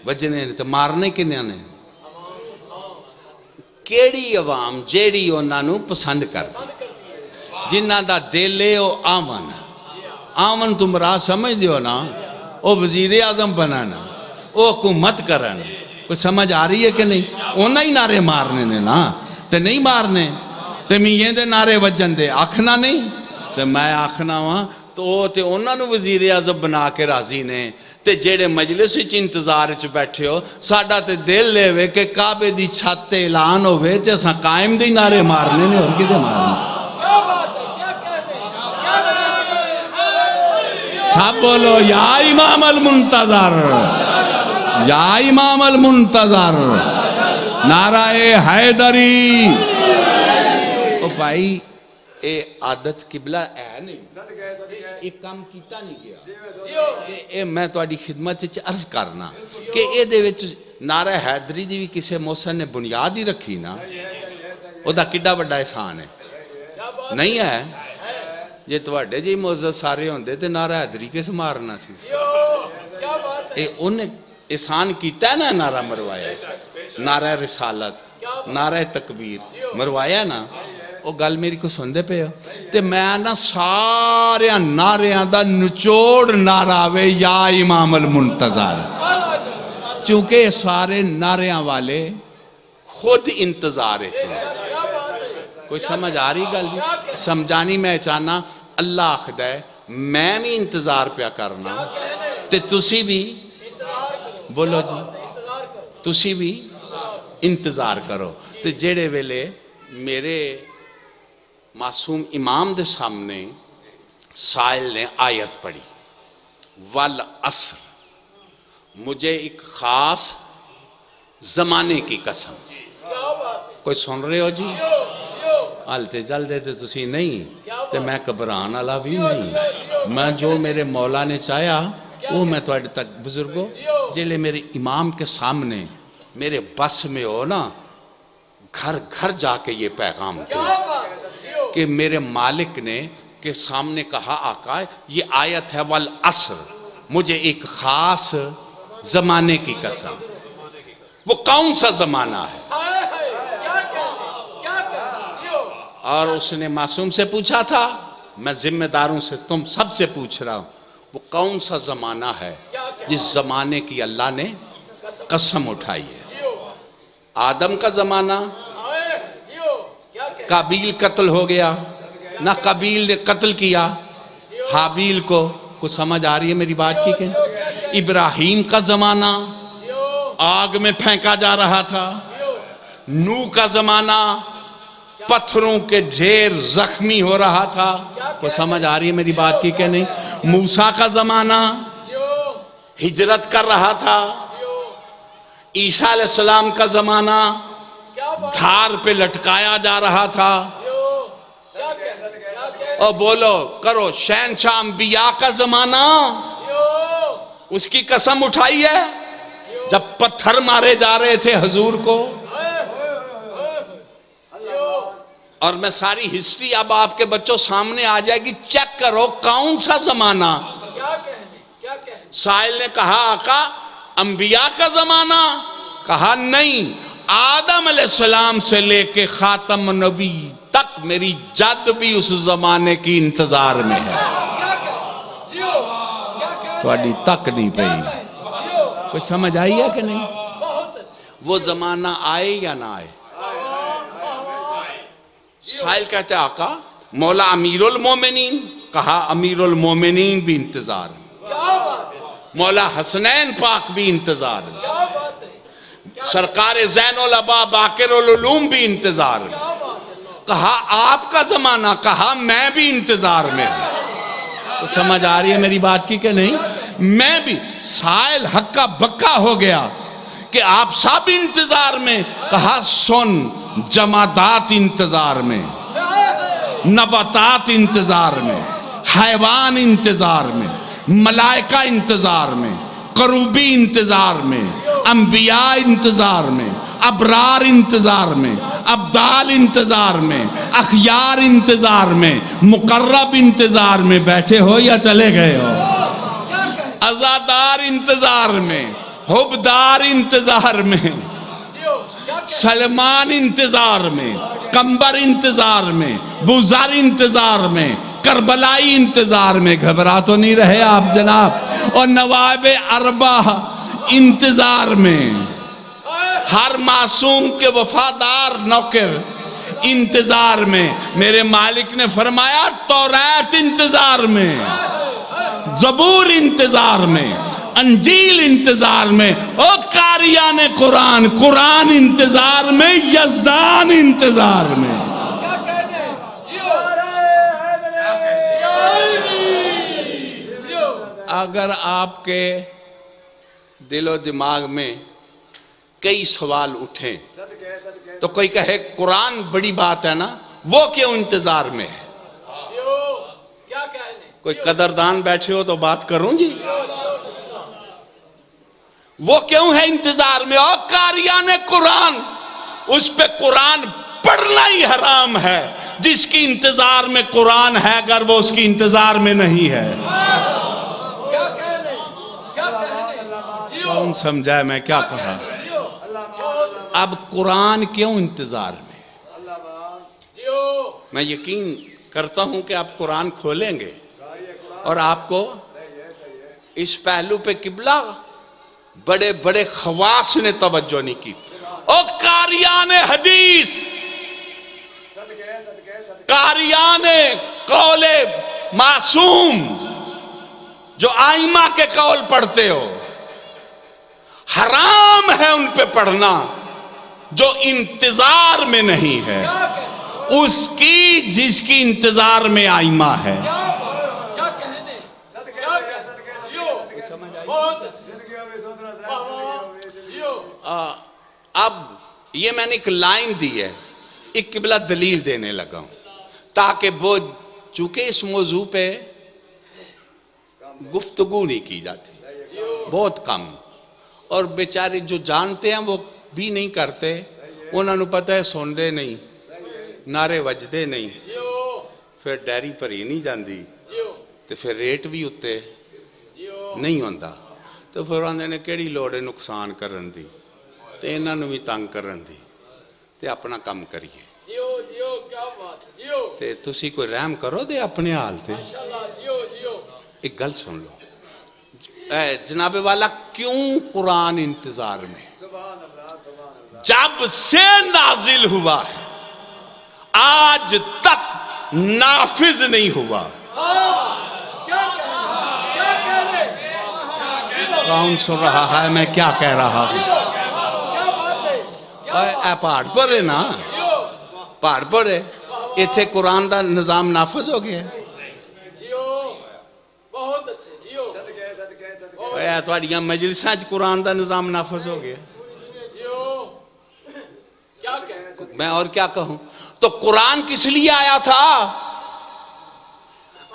بجنے نے، تو مارنے کنیا نے؟ کیڑی عوام جیڑی انہاں نو پسند کر جنہ دا دلے او آمن آمن تم راہ سمجھ دیو نا، او وزیر اعظم بنانا، او حکومت کرنا، کوئی سمجھ آ رہی ہے کہ نہیں؟ انہاں ہی نعرے مارنے نے نا، تے نہیں مارنے تے میاں دے نعرے وجن دے آکھنا نہیں، تے میں آکھنا ہاں تو تے انہاں نو وزیر اعظم بنا کے راضی نے، تے جیڑے مجلس وچ انتظار وچ بیٹھے ہو، ساڈا تے دل لے وے کہ کعبے دی چھت تے اعلان ہوے تے اساں قائم دے نعرے مارنے نے اور کدے مارنے؟
کیا بات ہے، کیا کہتے ہیں، کیا کہتے ہیں،
سب بولو یا امام المنتظر، یا امام المنتظر، نعرہ حیدری۔ او بھائی اے عادت قبلہ ہے نہیں، ایک کام کیتا نہیں گیا، اے میں تو آڈی خدمت چ عرض کرنا کہ اے دے وچ نعرہ حیدری دی بھی کسے محسن نے بنیاد ہی رکھی نا، او دا کڈا بڑا احسان ہے، نہیں ہے؟ یہ تواڈے جی معزز سارے ہوندے تے نعرہ حیدری کس مارنا سی؟
کیا بات ہے،
اے انہیں احسان کیتا ہے نا، نعرہ مروایا، نعرہ رسالت، نعرہ تکبیر مروایا نا، وہ گل میری کو سندے پہ ہو تے میں نا سارے نعریاں دا نچوڑ نعرہ وے یا امام المنتظر، چونکہ سارے نعریاں والے خود انتظار ہے چاہے۔ کوئی سمجھ آ رہی گل جی؟ سمجھانی میں چاہنا اللہ آخدہ ہے میں بھی انتظار پیا کرنا تے تسی بھی بولو جی تسی بھی انتظار کرو۔ تے جیڑے ویلے میرے معصوم امام دے سامنے سائل نے آیت پڑھی والعصر، مجھے ایک خاص زمانے کی قسم، کوئی سن رہے ہو جی؟ آلتے جل دے تے تسی نہیں تے میں قبران علا بھی نہیں، میں جو میرے مولا نے چاہیا وہ میں تو ایڈ تک بزرگو جیلے میرے امام کے سامنے میرے بس میں ہو نا، گھر گھر جا کے یہ پیغام دو کہ میرے مالک نے کے سامنے کہا آقا یہ آیت ہے والعصر، مجھے ایک خاص زمانے کی قسم، وہ کون سا زمانہ ہے؟ اور اس نے معصوم سے پوچھا تھا، میں ذمہ داروں سے تم سب سے پوچھ رہا ہوں، وہ کون سا زمانہ ہے جس زمانے کی اللہ نے قسم اٹھائی ہے؟ آدم کا زمانہ، قابیل قتل ہو گیا، نہ قابیل نے قتل کیا حابیل کو، کچھ سمجھ آ رہی ہے میری بات کی کہ؟ ابراہیم کا زمانہ آگ میں پھینکا جا رہا تھا، نوح کا زمانہ پتھروں کے ڈھیر زخمی ہو رہا تھا، کوئی سمجھ آ رہی ہے میری بات کی کہ نہیں؟ موسیٰ کا زمانہ ہجرت کر رہا تھا، عیسیٰ علیہ السلام کا زمانہ دھار پہ لٹکایا جا رہا تھا، اور بولو کرو شہنشاہ انبیاء کا زمانہ، اس کی قسم اٹھائی ہے جب پتھر مارے جا رہے تھے حضور کو۔ اور میں ساری ہسٹری اب آپ کے بچوں سامنے آ جائے گی، چیک کرو کون سا زمانہ۔ سائل نے کہا آقا انبیاء کا زمانہ، کہا نہیں، آدم علیہ السلام سے لے کے خاتم نبی تک میری جد بھی اس زمانے کی انتظار میں ہے، تو اڈی تک نہیں پئی، کوئی سمجھ آئی ہے کہ نہیں؟ وہ زمانہ آئے یا نہ آئے؟ سائل کہتے ہیں آقا مولا امیر المومنین، کہا امیر المومنین بھی انتظار میں،
کیا بات ہے،
مولا حسنین پاک بھی انتظار میں،
کیا بات ہے،
سرکار زین العبا باقر العلوم بھی انتظار میں،
کیا بات ہے،
کہا آپ کا زمانہ، کہا میں بھی انتظار میں ہوں۔ تو سمجھ آ رہی ہے میری بات کی کہ نہیں؟ میں بھی، سائل ہکا بکا ہو گیا کہ آپ سب انتظار میں، کہا سن جمادات انتظار میں، نباتات انتظار میں، حیوان انتظار میں، ملائکہ انتظار میں، کروبی انتظار میں، انبیاء انتظار میں، ابرار انتظار میں، ابدال انتظار میں، اخیار انتظار میں، مقرب انتظار میں۔ بیٹھے ہو یا چلے گئے ہو؟ عزادار انتظار میں، حبدار انتظار میں، سلمان انتظار میں، کمبر انتظار میں، بزار انتظار میں، کربلائی انتظار میں۔ گھبرا تو نہیں رہے آپ جناب؟ اور نواب اربع انتظار میں، ہر معصوم کے وفادار نوکر انتظار میں۔ میرے مالک نے فرمایا توریت انتظار میں، زبور انتظار میں، انجیل انتظار میں، او قاریان قرآن، قرآن انتظار میں، یزدان انتظار میں۔
کیا کہنے،
اگر آپ کے دل و دماغ میں کئی سوال اٹھیں تو کوئی کہے قرآن بڑی بات ہے نا، وہ کیوں انتظار میں ہے؟
کیا کہنے،
کوئی قدردان بیٹھے ہو تو بات کروں جی، وہ کیوں ہے انتظار میں؟ اور قاریان قرآن، اس پہ قرآن پڑھنا ہی حرام ہے جس کی انتظار میں قرآن ہے، اگر وہ اس کی انتظار میں نہیں ہے۔
کیا کہنے، کیا کہنے،
کون سمجھائے میں کیا کہا؟ اب قرآن کیوں انتظار میں؟ میں یقین کرتا ہوں کہ آپ قرآن کھولیں گے اور آپ کو اس پہلو پہ قبلہ بڑے بڑے خواص نے توجہ نہیں کی۔ او قاریان حدیث، قاریان قول معصوم، جو آئمہ کے قول پڑھتے ہو، حرام ہے ان پہ پڑھنا جو انتظار میں نہیں ہے، اس کی جس کی انتظار میں آئمہ ہے۔
کیا کہنے، کیا کہنے، بہت اچھا،
اب یہ میں نے ایک لائن دی ہے، ایک قبلہ دلیل دینے لگا ہوں تاکہ وہ، چونکہ اس موضوع پہ گفتگو نہیں کی جاتی، بہت کم، اور بیچارے جو جانتے ہیں وہ بھی نہیں کرتے، انہوں نے پتہ ہے سن دے نہیں، نعرے وجدے نہیں، پھر ڈیری پر ہی نہیں جاندی، تو پھر ریٹ بھی اتے نہیں ہوندہ، تو پھر انہوں نے کیڑی لوڑے نقصان کرن دی، تو انہوں نے بھی تنگ کرن دی، تو اپنا کام کریے،
کیا بات ہے،
تو تسی کوئی رحم کرو دے اپنے حال تھے۔
ماشاءاللہ،
ایک گل سن لو، جناب والا کیوں قرآن انتظار میں؟ جب سے نازل ہوا ہے آج تک نافذ نہیں ہوا۔ کون سن رہا ہے میں کیا کہہ رہا ہوں؟ اے پہاڑ پر ہے نا، پہاڑ پر ہے، ایتھے قرآن دا نظام نافذ ہو گیا ہے۔
بہت اچھے،
اے تواڈیاں مجلساں وچ قرآن دا نظام نافذ ہو گیا، میں اور کیا کہوں؟ تو قرآن کس لیے آیا تھا؟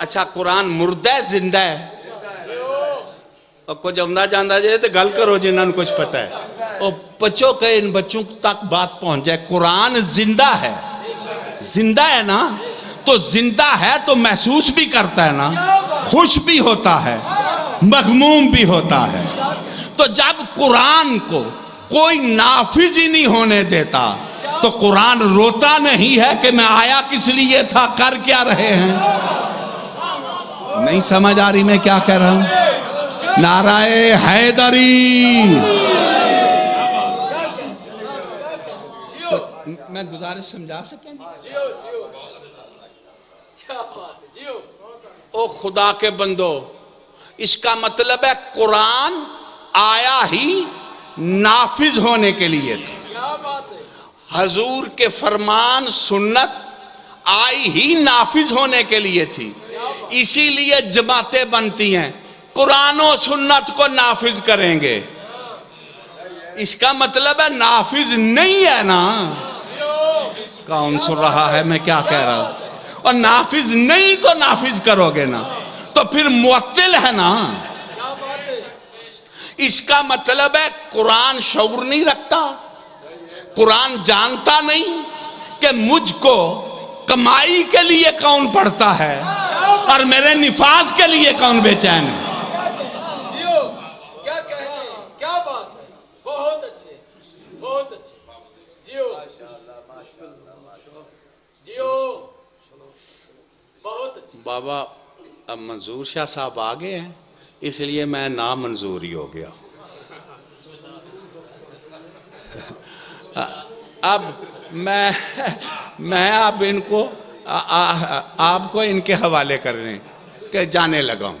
اچھا قرآن مردہ ہے زندہ ہے؟ اور کچھ جمدہ جاندہ جائے تو گل کرو جنہاں کچھ پتہ ہے، اور بچوں کہ ان بچوں تک بات پہنچ جائے، قرآن زندہ ہے، زندہ ہے نا، تو زندہ ہے تو محسوس بھی کرتا ہے نا، خوش بھی ہوتا ہے، مغموم بھی ہوتا ہے۔ تو جب قرآن کو کوئی نافذ ہی نہیں ہونے دیتا تو قرآن روتا نہیں ہے کہ میں آیا کس لیے تھا، کر کیا رہے ہیں؟ نہیں سمجھ آ رہی میں کیا کہہ رہا ہوں؟ نعرہ حیدری۔ میں میں گزارش سمجھا سکیں گے؟
جیو جیو کیا بات ہے جیو
او خدا کے بندو، اس کا مطلب ہے قرآن آیا ہی نافذ ہونے کے لیے تھا،
کیا بات ہے
حضور کے فرمان سنت آئی ہی نافذ ہونے کے لیے تھی، اسی لیے جماعتیں بنتی ہیں، قرآن و سنت کو نافذ کریں گے۔ اس کا مطلب ہے نافذ نہیں ہے نا، کون سن رہا ہے میں کیا کہہ رہا ہوں؟ اور نافذ نہیں تو نافذ کرو گے نا تو پھر معطل ہے نا۔
کیا بات ہے
اس کا مطلب ہے قرآن شعور نہیں رکھتا، قرآن جانتا نہیں کہ مجھ کو کمائی کے لیے کون پڑھتا ہے اور میرے نفاذ کے لیے کون بے چین ہے۔
جیو کیا کہنے کیا بات ہے بہت اچھے بہت اچھے جیو جیو بہت اچھے
بابا اب منظور شاہ صاحب آگے ہیں، اس لیے میں نامنظور ہی ہو گیا۔ اب میں اب ان کو آپ کو ان کے حوالے کرنے کہ جانے لگا ہوں،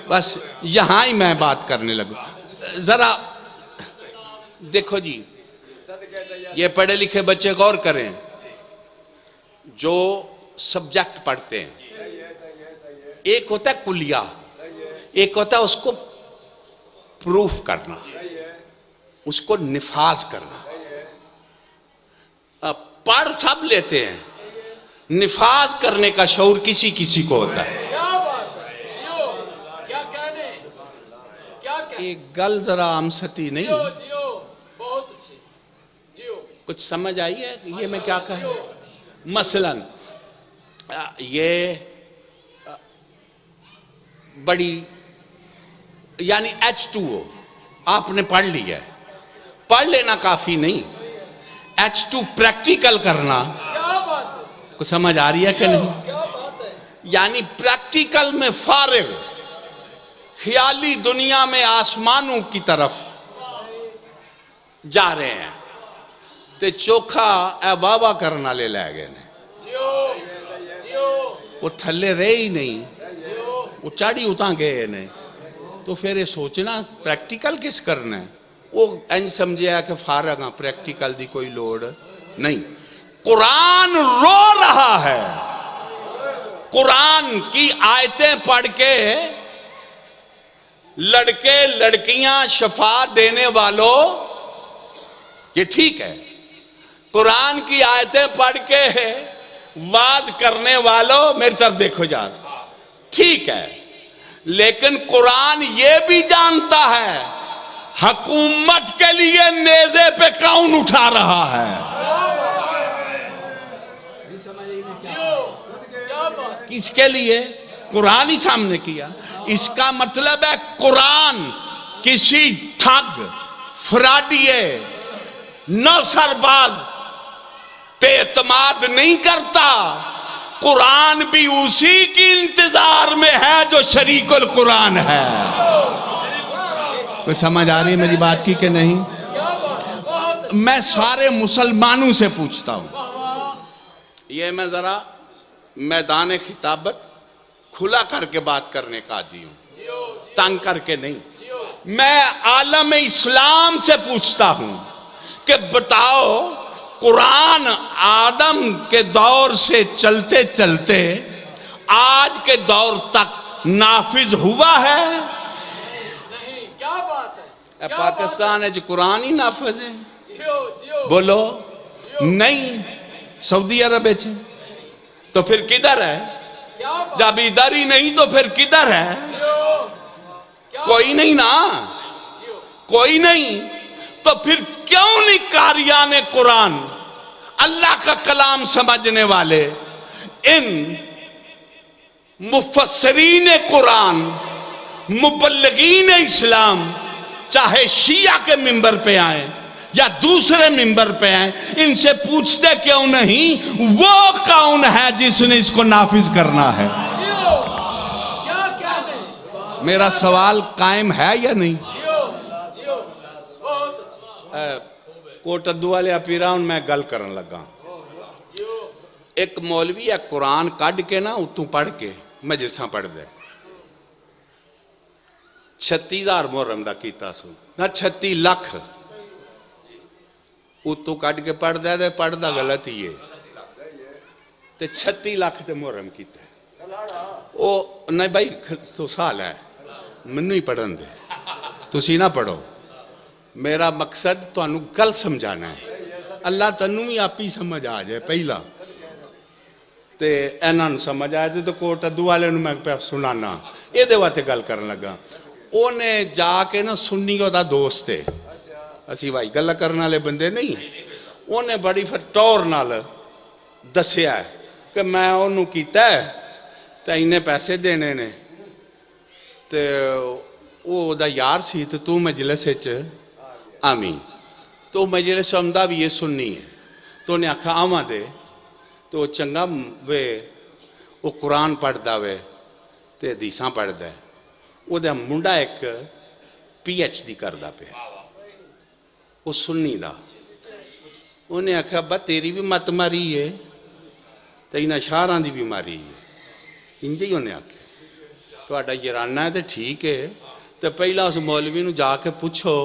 بس یہاں ہی میں بات کرنے لگا۔ ذرا دیکھو جی، یہ پڑھے لکھے بچے غور کریں، جو سبجیکٹ پڑھتے ہیں، ایک ہوتا ہے کلیہ، ایک ہوتا ہے اس کو پروف کرنا، اس کو نفاذ کرنا۔ پڑھ سب لیتے ہیں، نفاذ کرنے کا شعور کسی کسی کو ہوتا ہے۔
کیا بات ہے جیو کیا کہنے کیا کہنے
ایک گل ذرا عام ستی
جیو
نہیں،
جیو بہت اچھے جیو
کچھ سمجھ آئی ہے یہ میں کیا کہوں؟ مثلاً یہ بڑی یعنی H2O آپ نے پڑھ لیا ہے، پڑھ لینا کافی نہیں، H2 پریکٹیکل کرنا،
کیا بات ہے
کچھ سمجھ آ رہی ہے کہ نہیں؟
کیا بات ہے
یعنی پریکٹیکل میں فارغ، خیالی دنیا میں آسمانوں کی طرف جا رہے ہیں تے چوکھا اے بابا کرنا لے لے گئے نے،
جیو جیو
وہ تھلے رہے ہی نہیں،
جیو
وہ چاڑی اتاں گئے نے، تو پھر یہ سوچنا پریکٹیکل کس کرنا ہے؟ وہ انج سمجھے کہ فارغ ہاں، پریکٹیکل دی کوئی لوڑ نہیں۔ قرآن رو رہا ہے، قرآن کی آیتیں پڑھ کے لڑکے لڑکیاں شفا دینے والوں یہ ٹھیک ہے، قرآن کی آیتیں پڑھ کے واز کرنے والوں میری طرف دیکھو جا، ٹھیک ہے، لیکن قرآن یہ بھی جانتا ہے حکومت کے لیے نیزے پہ کون اٹھا رہا ہے۔
کیا بات
کس کے لیے؟ قرآن ہی سامنے کیا۔ اس کا مطلب ہے قرآن کسی ٹھگ فراڈیے نوسر باز پہ اعتماد نہیں کرتا، قرآن بھی اسی کی انتظار میں ہے جو شریک القرآن ہے۔ کوئی سمجھ آ رہی ہے میری بات کی کہ نہیں؟ میں سارے مسلمانوں سے پوچھتا ہوں، یہ میں ذرا میدان خطابت کھلا کر کے بات کرنے کا عادی ہوں، تنگ کر کے نہیں۔ میں عالم اسلام سے پوچھتا ہوں کہ بتاؤ قرآن آدم کے دور سے چلتے چلتے آج کے دور تک نافذ ہوا ہے؟
نہیں کیا بات ہے
پاکستان ہے جو قرآن ہی نافذ ہے،
جیو جیو
بولو نہیں، سعودی عرب ہے تو پھر کدھر ہے؟
کیا بات
جب ادھر ہی نہیں تو پھر کدھر ہے؟
جیو کیا
کوئی نہیں نا،
جیو
کوئی نہیں، تو پھر کیوں نہیں قاریان قرآن، اللہ کا کلام سمجھنے والے، ان مفسرین قرآن، مبلغین اسلام، چاہے شیعہ کے منبر پہ آئیں یا دوسرے منبر پہ آئیں، ان سے پوچھتے کیوں نہیں وہ کون ہے جس نے اس کو نافذ کرنا ہے؟
جیو کیا کہنے
میرا سوال قائم ہے یا نہیں؟
جیو جیو بہت اچھا
کوٹ ادو والے پیراؤن میں گل کرن لگا، ایک مولوی ہے قرآن کڈ کے نا اتوں پڑھ کے مجلساں پڑھدا ہے 36,000 محرم دا کیتا سو نہ 36 لاکھ اتوں کڈ کے پڑھدا ہے تے پڑھدا غلط ہی ہے تے 36 لاکھ تے محرم کیتا ہے او نہیں بھائی تو سال ہے منو ہی پڑھن دے تسی نہ پڑھو میرا مقصد تانوں گل سمجھانا ہے اللہ تنوں بھی آپ ہی سمجھ آ جائے پہلا تے انہاں نوں سمجھ آئے تو کوٹ ادو والے نوں میں پہ سنانا یہ دے واسطے گل کرن لگا اونے جا کے نا سنی دا دوست ہے اسی بھائی گل کرنے والے بندے نہیں اونے بڑی پھر ٹور نال دسیا ہے کہ میں انہوں کیتا ہے تے انہیں پیسے دینے نے تے او دا یار سی تے تو مجلس وچ آمی تو مجلس آمدہ بھی یہ سننی ہے تو انہیں آکھا آماں دے تو چنگا وے وہ قرآن پڑھدا وے تے حدیثاں پڑھدا ہے وہ دا منڈا ایک PhD کردا پہ وہ سننی دا انہیں آکھا با تیری بھی مت ماری ہے تے انہاں شاہراں دی بھی ماری ہے انجے ہی انہیں آکھا تو آڈا یرانہ ہے تے ٹھیک ہے تو پہلا اس مولوی نو جا کے پوچھو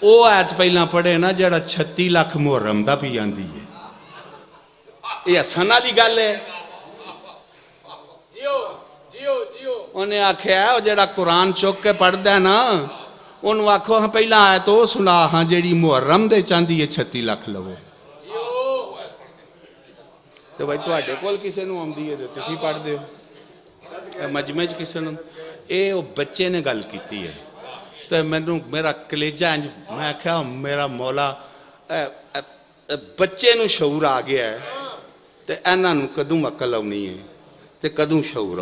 او آیت پہلا پڑھے نا جڑا 36 لاکھ محرم دا پی جاندی ہے یہ ہسن والی گل ہے انہیں آکھیا ہے جڑا قرآن چوک کے پڑھدا ہے نا انہوں آکھو ہاں پہلا آیت او سنا ہاں جڑی محرم دے چاندی ہے 36 لاکھ لو تو بھائی تواڈے کول کسے نوں آندی ہے تے تسی پڑھ دیو مجمع وچ کسے نوں اے او بچے نے گل کیتی ہے تو میرا کلیجہ میں کہا میرا مولا بچے نو شعور آ گیا ہے تو اینا نو کدوں عقل آنی ہے تو کدوں شعور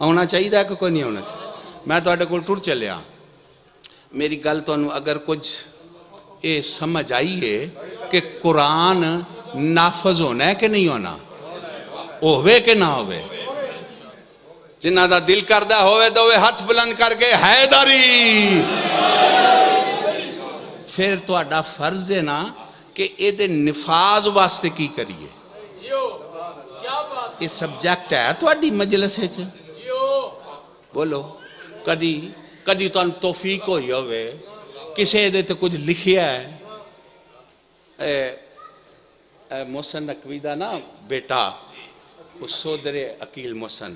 آنا چاہیے کہ کوئی نہیں آنا چاہیے میں تواڈے کول ٹر چلیا میری گل تانوں اگر کچھ یہ سمجھ آئی ہے کہ قرآن نافذ ہونا ہے کہ نہیں ہونا ہوئے کہ نہ ہوئے جنہ دا دل کردہ ہوئے تو وہ ہاتھ بلند کر کے حیدری پھر تو اڈا فرض ہے نا کہ یہ دے نفاذ واسطے کی کریے یہ سبجیکٹ ہے تو اڈی مجلس ہے بولو کدی تو توفیق ہوئی ہوئے کسے دے تو کچھ لکھیا ہے محسن نقوی دا نا بیٹا اس سودر عقیل محسن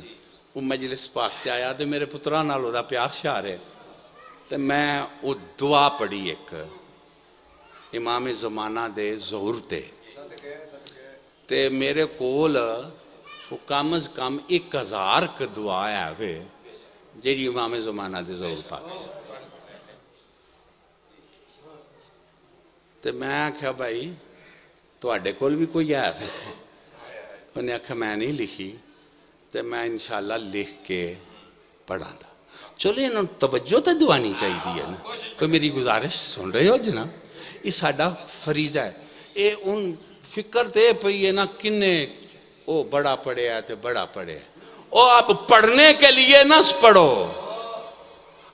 وہ مجلس پاک تے آیا تو میرے پتران نالو دا پیار شاہ رہے تو میں وہ دعا پڑھی ایک امام زمانہ دے ظہور تے میرے کول وہ کم از کم 1000 کا دعا ہے وے جیڑی امام زمانہ دے ظہور پاک تے میں کہا بھائی تو اڈے کول بھی کوئی ہے انہیں کہا میں نہیں لکھی تو میں انشاءاللہ لکھ کے پڑھا تھا چلو انہوں توجہ تو دعانی چاہیے نا کوئی میری گزارش سن رہے ہو جناب یہ ساڈا فریضہ ہے یہ ان فکر تے پئی ہے نا کنے او بڑا پڑھے ہے تے بڑا پڑھے ہے او اب پڑھنے کے لیے نہ پڑھو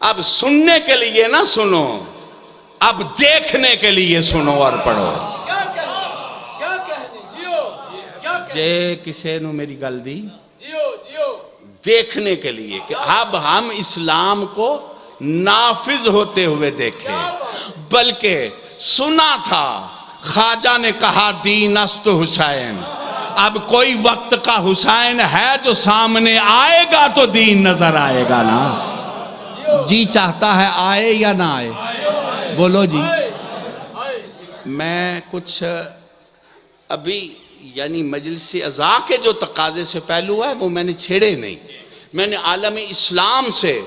اب سننے کے لیے نہ سنو اب دیکھنے کے لیے سنو اور پڑھو جے کسے نو میری گل دی دیکھنے کے لیے کہ اب ہم اسلام کو نافذ ہوتے ہوئے دیکھیں بلکہ سنا تھا خواجہ نے کہا دین است حسین اب کوئی وقت کا حسین ہے جو سامنے آئے گا تو دین نظر آئے گا نا جی چاہتا ہے آئے یا نہ آئے بولو جی میں کچھ ابھی یعنی مجلس اعضاء کے جو تقاضے سے پہلو ہے وہ میں نے چھیڑے نہیں میں نے عالم اسلام سے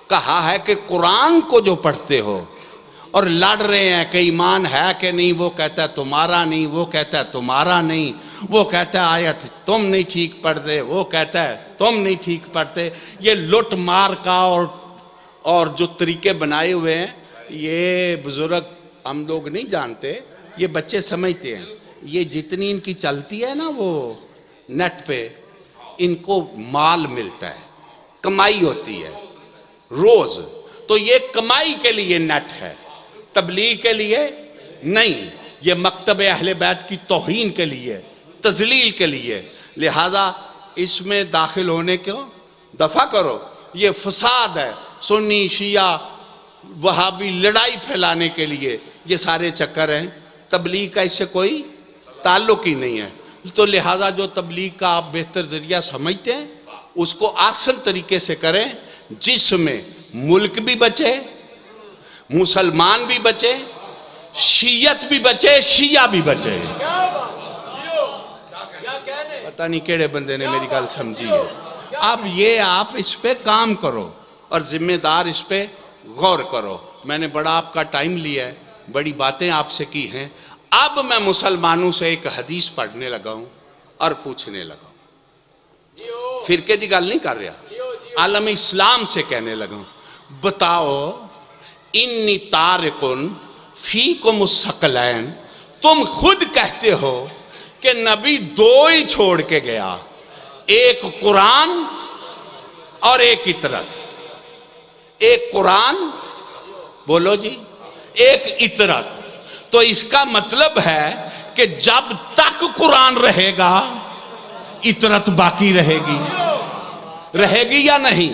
کہا ہے کہ قرآن کو جو پڑھتے ہو اور لڑ رہے ہیں کہ ایمان ہے کہ نہیں وہ کہتا ہے تمہارا نہیں وہ کہتا ہے تمہارا نہیں وہ کہتا ہے آیت تم نہیں ٹھیک پڑھتے وہ کہتا ہے تم نہیں ٹھیک پڑھتے یہ لٹ مار کا اور جو طریقے بنائے ہوئے ہیں یہ بزرگ ہم لوگ نہیں جانتے یہ بچے سمجھتے ہیں یہ جتنی ان کی چلتی ہے نا وہ نیٹ پہ ان کو مال ملتا ہے کمائی ہوتی ہے روز تو یہ کمائی کے لیے نیٹ ہے تبلیغ کے لیے نہیں یہ مکتب اہل بیت کی توہین کے لیے تذلیل کے لیے لہذا اس میں داخل ہونے کو دفع کرو. یہ فساد ہے، سنی شیعہ وہابی لڑائی پھیلانے کے لیے یہ سارے چکر ہیں. تبلیغ کا اس سے کوئی تعلق ہی نہیں ہے. تو لہذا جو تبلیغ کا آپ بہتر ذریعہ سمجھتے ہیں اس کو اصل طریقے سے کریں، جس میں ملک بھی بچے، مسلمان بھی بچے، شیعت بھی بچے، شیعہ بھی بچے. پتہ نہیں کیڑے بندے نے میری گل سمجھی ہے. اب یہ آپ اس پہ کام کرو اور ذمہ دار اس پہ غور کرو. میں نے بڑا آپ کا ٹائم لیا ہے، بڑی باتیں آپ سے کی ہیں. اب میں مسلمانوں سے ایک حدیث پڑھنے لگا ہوں اور پوچھنے لگا ہوں. فرقے دی گل نہیں کر رہا، عالم اسلام سے کہنے لگا ہوں. بتاؤ، انی تارکن فیکم الثقلین، تم خود کہتے ہو کہ نبی دو ہی چھوڑ کے گیا، ایک قرآن اور ایک اطرت. ایک قرآن بولو جی، ایک اطرت. تو اس کا مطلب ہے کہ جب تک قرآن رہے گا اطرت باقی رہے گی یا نہیں؟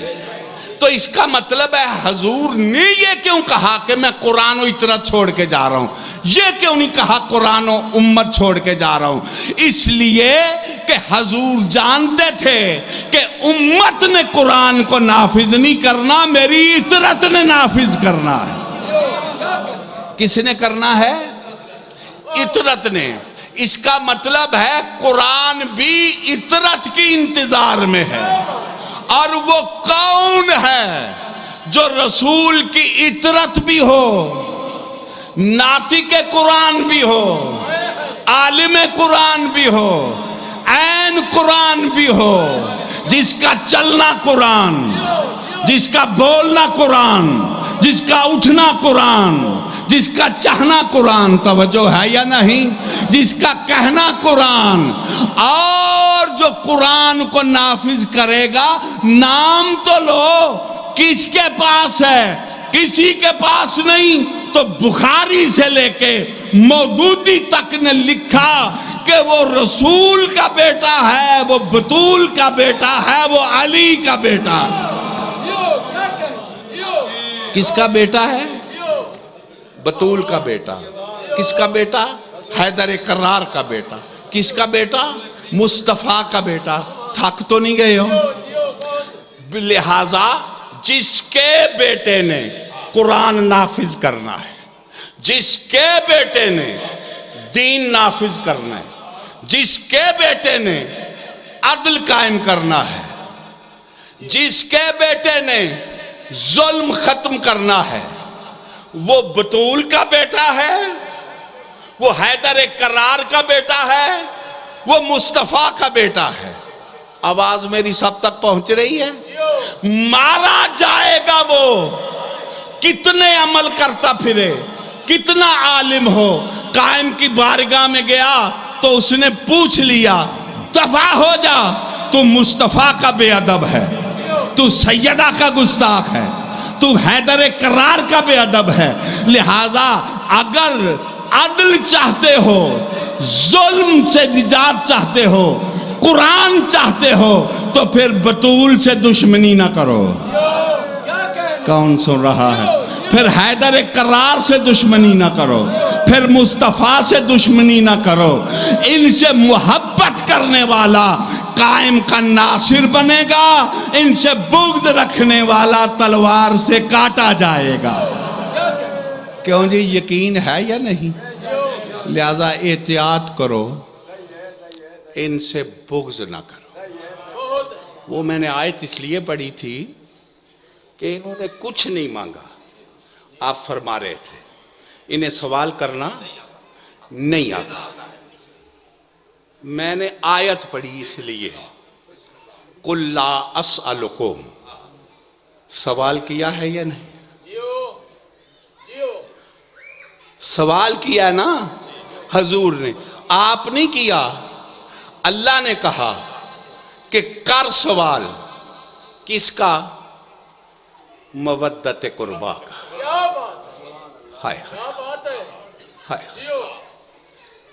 تو اس کا مطلب ہے حضور نے یہ کیوں کہا کہ میں قرآن و اطرت چھوڑ کے جا رہا ہوں؟ یہ کیوں نہیں کہا قرآن و امت چھوڑ کے جا رہا ہوں؟ اس لیے کہ حضور جانتے تھے کہ امت نے قرآن کو نافذ نہیں کرنا، میری اطرت نے نافذ کرنا ہے. کس نے کرنا ہے؟ اطرت نے. اس کا مطلب ہے قرآن بھی اطرت کی انتظار میں ہے. اور وہ کون ہے جو رسول کی اطرت بھی ہو، ناطق قرآن بھی ہو، عالم قرآن بھی ہو، عین قرآن بھی ہو، جس کا چلنا قرآن، جس کا بولنا قرآن، جس کا اٹھنا قرآن، جس کا چاہنا قرآن. توجہ ہے یا نہیں؟ جس کا کہنا قرآن، اور جو قرآن کو نافذ کرے گا. نام تو لو، کس کے پاس ہے؟ کسی کے پاس نہیں. تو بخاری سے لے کے مودودی تک نے لکھا کہ وہ رسول کا بیٹا ہے، وہ بطول کا بیٹا ہے، وہ علی کا بیٹا ہے. کس کا بیٹا ہے؟ بطول کا بیٹا. کس کا بیٹا؟ حیدر کرار کا بیٹا. کس کا بیٹا؟ مصطفیٰ کا بیٹا. تھک تو نہیں گئے ہو؟ لہذا جس کے بیٹے نے قرآن نافذ کرنا ہے، جس کے بیٹے نے دین نافذ کرنا ہے، جس کے بیٹے نے عدل قائم کرنا ہے، جس کے بیٹے نے ظلم ختم کرنا ہے، وہ بطول کا بیٹا ہے، وہ حیدر کرار کا بیٹا ہے، وہ مصطفیٰ کا بیٹا ہے. آواز میری سب تک پہنچ رہی ہے؟ مارا جائے گا وہ کتنے عمل کرتا پھرے، کتنا عالم ہو. قائم کی بارگاہ میں گیا تو اس نے پوچھ لیا، دفع ہو جا، تو مصطفیٰ کا بے ادب ہے، تو سیدہ کا گستاخ ہے، تو حیدر کرار کا بے ادب ہے. لہذا اگر عدل چاہتے ہو، ظلم سے نجات چاہتے ہو، قرآن چاہتے ہو، تو پھر بطول سے دشمنی نہ کرو. کون سن رہا ہے؟ پھر حیدر کرار سے دشمنی نہ کرو، پھر مصطفیٰ سے دشمنی نہ کرو. ان سے محبت کرنے والا قائم کا ناصر بنے گا، ان سے بغض رکھنے والا تلوار سے کاٹا جائے گا. کیوں جی؟ یقین ہے یا نہیں؟ لہذا احتیاط کرو، ان سے بغض نہ کرو. وہ میں نے آیت اس لیے پڑھی تھی کہ انہوں نے کچھ نہیں مانگا. آپ فرما رہے تھے انہیں سوال کرنا نہیں آتا. میں نے آیت پڑھی اس لیے، قُلْ لَا أَسْأَلُكُمْ. سوال کیا ہے یا نہیں؟ سوال کیا نا حضور نے، آپ نہیں کیا. اللہ نے کہا کہ کر سوال. کس کا؟ مودت قربا کا. ہائے ہائے.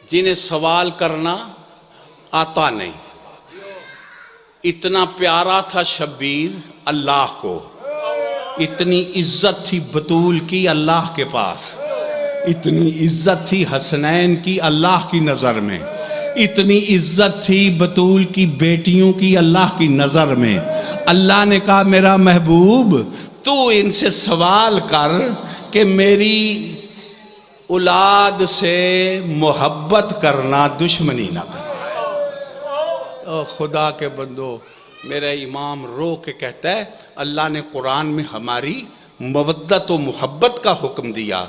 جنہیں سوال کرنا آتا نہیں، اتنا پیارا تھا شبیر اللہ کو، اتنی عزت تھی بطول کی اللہ کے پاس، اتنی عزت تھی حسنین کی اللہ کی نظر میں، اتنی عزت تھی بطول کی بیٹیوں کی اللہ کی نظر میں۔ اللہ نے کہا میرا محبوب تو ان سے سوال کر کہ میری اولاد سے محبت کرنا دشمنی نہ کرنا۔ او خدا کے بندو، میرا امام رو کے کہتا ہے اللہ نے قرآن میں ہماری مودت و محبت کا حکم دیا،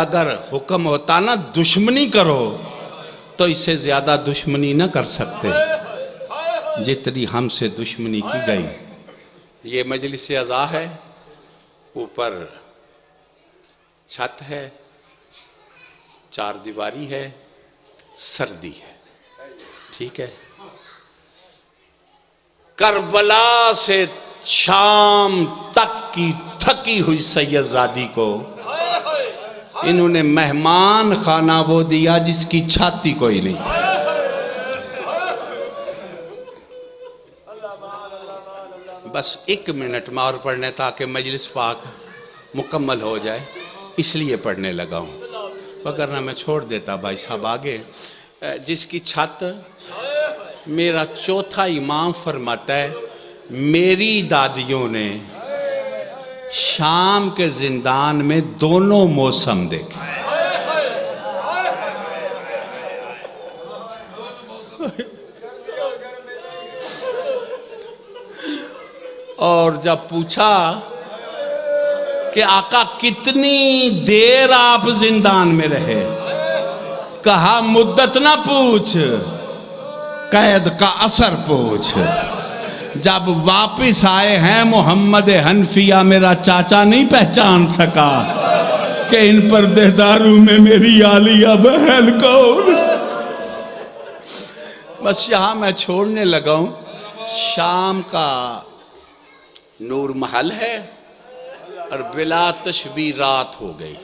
اگر حکم ہوتا نا دشمنی کرو تو اس سے زیادہ دشمنی نہ کر سکتے جتنی ہم سے دشمنی کی گئی۔ یہ مجلس عزا ہے، اوپر چھت ہے، چار دیواری ہے، سردی ہے، ٹھیک ہے۔ کربلا سے شام تک کی تھکی ہوئی سید زادی کو انہوں نے مہمان خانہ وہ دیا جس کی چھاتی کوئی نہیں تھی۔ بس 1 منٹ میں اور پڑھنے تاکہ مجلس پاک مکمل ہو جائے، اس لیے پڑھنے لگا ہوں، وگرنہ میں چھوڑ دیتا بھائی صاحب آگے۔ جس کی چھت، میرا چوتھا امام فرماتا ہے میری دادیوں نے شام کے زندان میں دونوں موسم دیکھے۔ اور جب پوچھا کہ آقا کتنی دیر آپ زندان میں رہے، کہا مدت نہ پوچھ، قید کا اثر پوچھ۔ جب واپس آئے ہیں محمد حنفیہ میرا چاچا نہیں پہچان سکا کہ ان پردہ داروں میں میری عالیہ بہن کون۔ بس یہاں میں چھوڑنے لگا ہوں۔ شام کا نور محل ہے اور بلا تشبیہ رات ہو گئی۔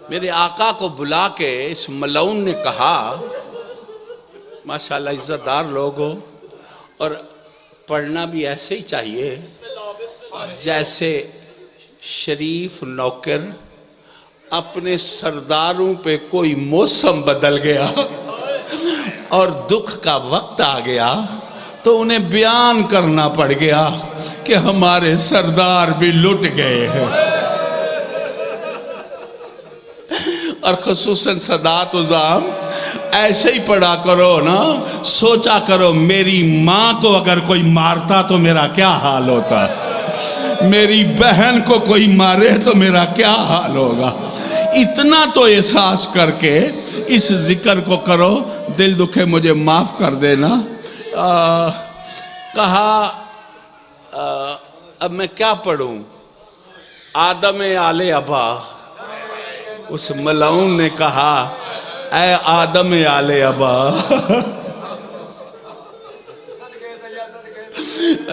میرے آقا کو بلا کے اس ملعون نے کہا، ماشاءاللہ عزت دار لوگ ہو، اور پڑھنا بھی ایسے ہی چاہیے جیسے شریف نوکر اپنے سرداروں پہ کوئی موسم بدل گیا اور دکھ کا وقت آ گیا تو انہیں بیان کرنا پڑ گیا کہ ہمارے سردار بھی لٹ گئے ہیں۔ اور خصوصاً سادات عظام ایسے ہی پڑھا کرو نا، سوچا کرو میری ماں کو اگر کوئی مارتا تو میرا کیا حال ہوتا، میری بہن کو کوئی مارے تو میرا کیا حال ہوگا۔ اتنا تو احساس کر کے اس ذکر کو کرو، دل دکھے مجھے معاف کر دینا۔ کہا اب میں کیا پڑھوں؟ آدم آل ابا۔ اس ملعون نے کہا اے آدم آل ابا،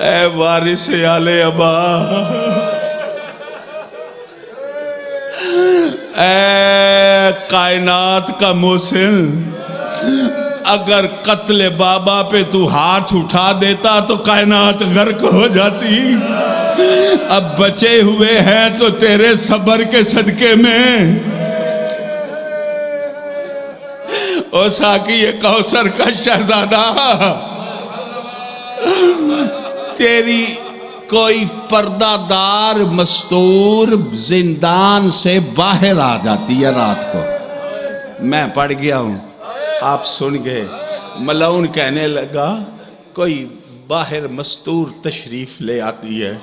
اے وارث آل ابا، اے کائنات کا محسن، اگر قتل بابا پہ تو ہاتھ اٹھا دیتا تو کائنات غرق ہو جاتی۔ اب بچے ہوئے ہیں تو تیرے صبر کے صدقے میں او ساقی کوثر کا شہزادہ، تیری کوئی پردہ دار مستور زندان سے باہر آ جاتی ہے رات کو۔ میں پڑھ گیا ہوں، آپ سن گئے۔ ملعون کہنے لگا کوئی باہر مستور تشریف لے آتی ہے۔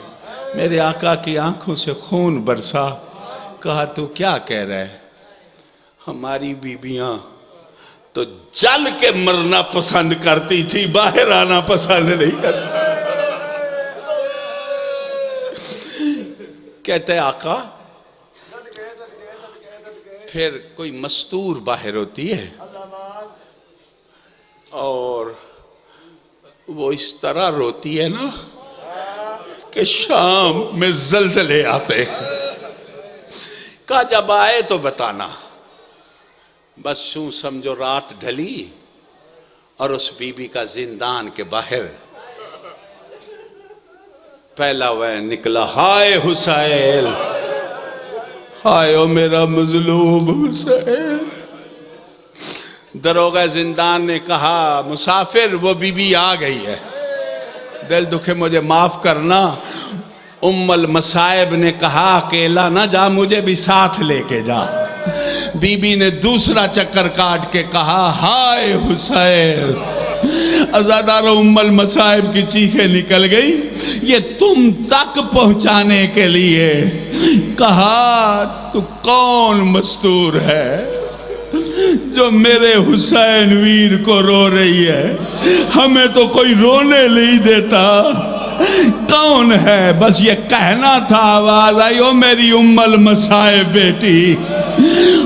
میرے آقا کی آنکھوں سے خون برسا۔ کہا تو کیا کہہ رہے؟ ہماری بیویاں تو جل کے مرنا پسند کرتی تھی، باہر آنا پسند نہیں کرتی۔ کہتے آقا پھر کوئی مستور باہر ہوتی ہے اور وہ اس طرح روتی ہے نا کہ شام میں زلزلے آتے۔ کہا جب آئے تو بتانا۔ بس یوں سمجھو رات ڈھلی اور اس بی بی کا زندان کے باہر پہلا وہ نکلا، ہائے حسین، ہائے او میرا مظلوم حسین۔ دروغہ زندان نے کہا، مسافر وہ بی بی آ گئی ہے، دل دکھے مجھے معاف کرنا۔ ام المصائب نے کہا، اکیلا نہ جا، مجھے بھی ساتھ لے کے جا۔ بی بی نے دوسرا چکر کاٹ کے کہا، ہائے حسین۔ عزادارو ام المصائب کی چیخیں نکل گئی، یہ تم تک پہنچانے کے لیے۔ کہا، تو کون مستور ہے جو میرے حسین ویر کو رو رہی ہے؟ ہمیں تو کوئی رونے نہیں دیتا، کون ہے؟ بس یہ کہنا تھا، آواز آئی، او میری ام المصائب بیٹی،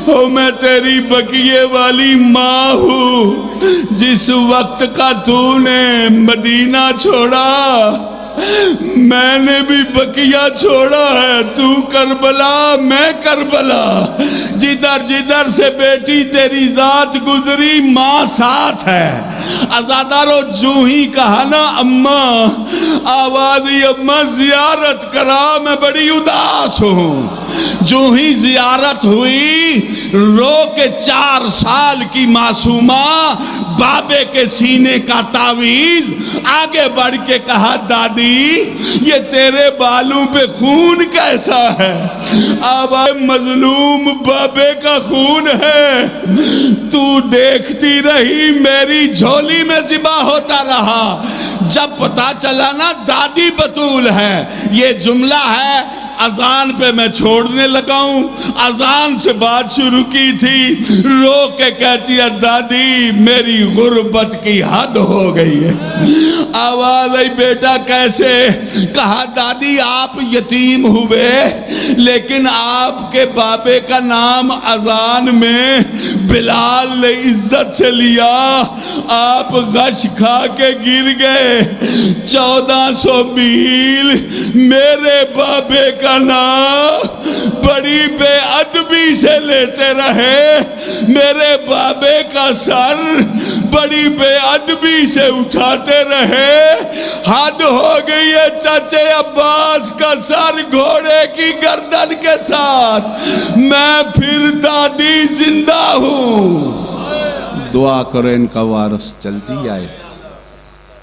او میں تیری بقیے والی ماں ہوں۔ جس وقت کا تو نے مدینہ چھوڑا، میں نے بھی بقیہ چھوڑا ہے، تو کربلا میں کربلا، جدھر جدھر سے بیٹی تیری ذات گزری ماں ساتھ ہے۔ عزادارو جو ہی کہا نا اماں، آوازی اماں زیارت کرا، میں بڑی اداس ہوں۔ جو ہی زیارت ہوئی، رو کے 4 سال کی معصومہ بابے کے سینے کا تعویذ آگے بڑھ کے کہا، دادی یہ تیرے بالوں پہ خون کیسا ہے؟ آواز، مظلوم بابے کا خون ہے، تو دیکھتی رہی، میری جھولی میں ذبح ہوتا رہا۔ جب پتا چلا نا دادی بطول ہے، یہ جملہ ہے، اذان پہ میں چھوڑنے لگا ہوں، اذان سے بات شروع کی تھی، رو کے کہتی ہے، دادی میری غربت کی حد ہو گئی ہے۔ آواز آئی، بیٹا کیسے؟ کہا، دادی آپ یتیم ہوئے، لیکن آپ کے بابے کا نام اذان میں بلال نے عزت سے لیا، آپ غش کھا کے گر گئے۔ 1400 میل میرے بابے کا نام بڑی بے ادبی سے لیتے رہے، میرے بابے کا سر بڑی بے ادبی سے اٹھاتے رہے۔ حد ہو گئی ہے، چچے عباس کا سر گھوڑے کی گردن کے ساتھ، میں پھر دادی زندہ ہوں۔ دعا کرو ان کا وارث جلدی آئے،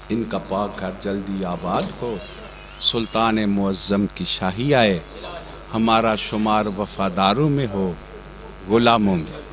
ان کا پاک گھر جلدی آباد ہو، سلطان معظم کی شاہی آئے، ہمارا شمار وفاداروں میں ہو، غلاموں میں۔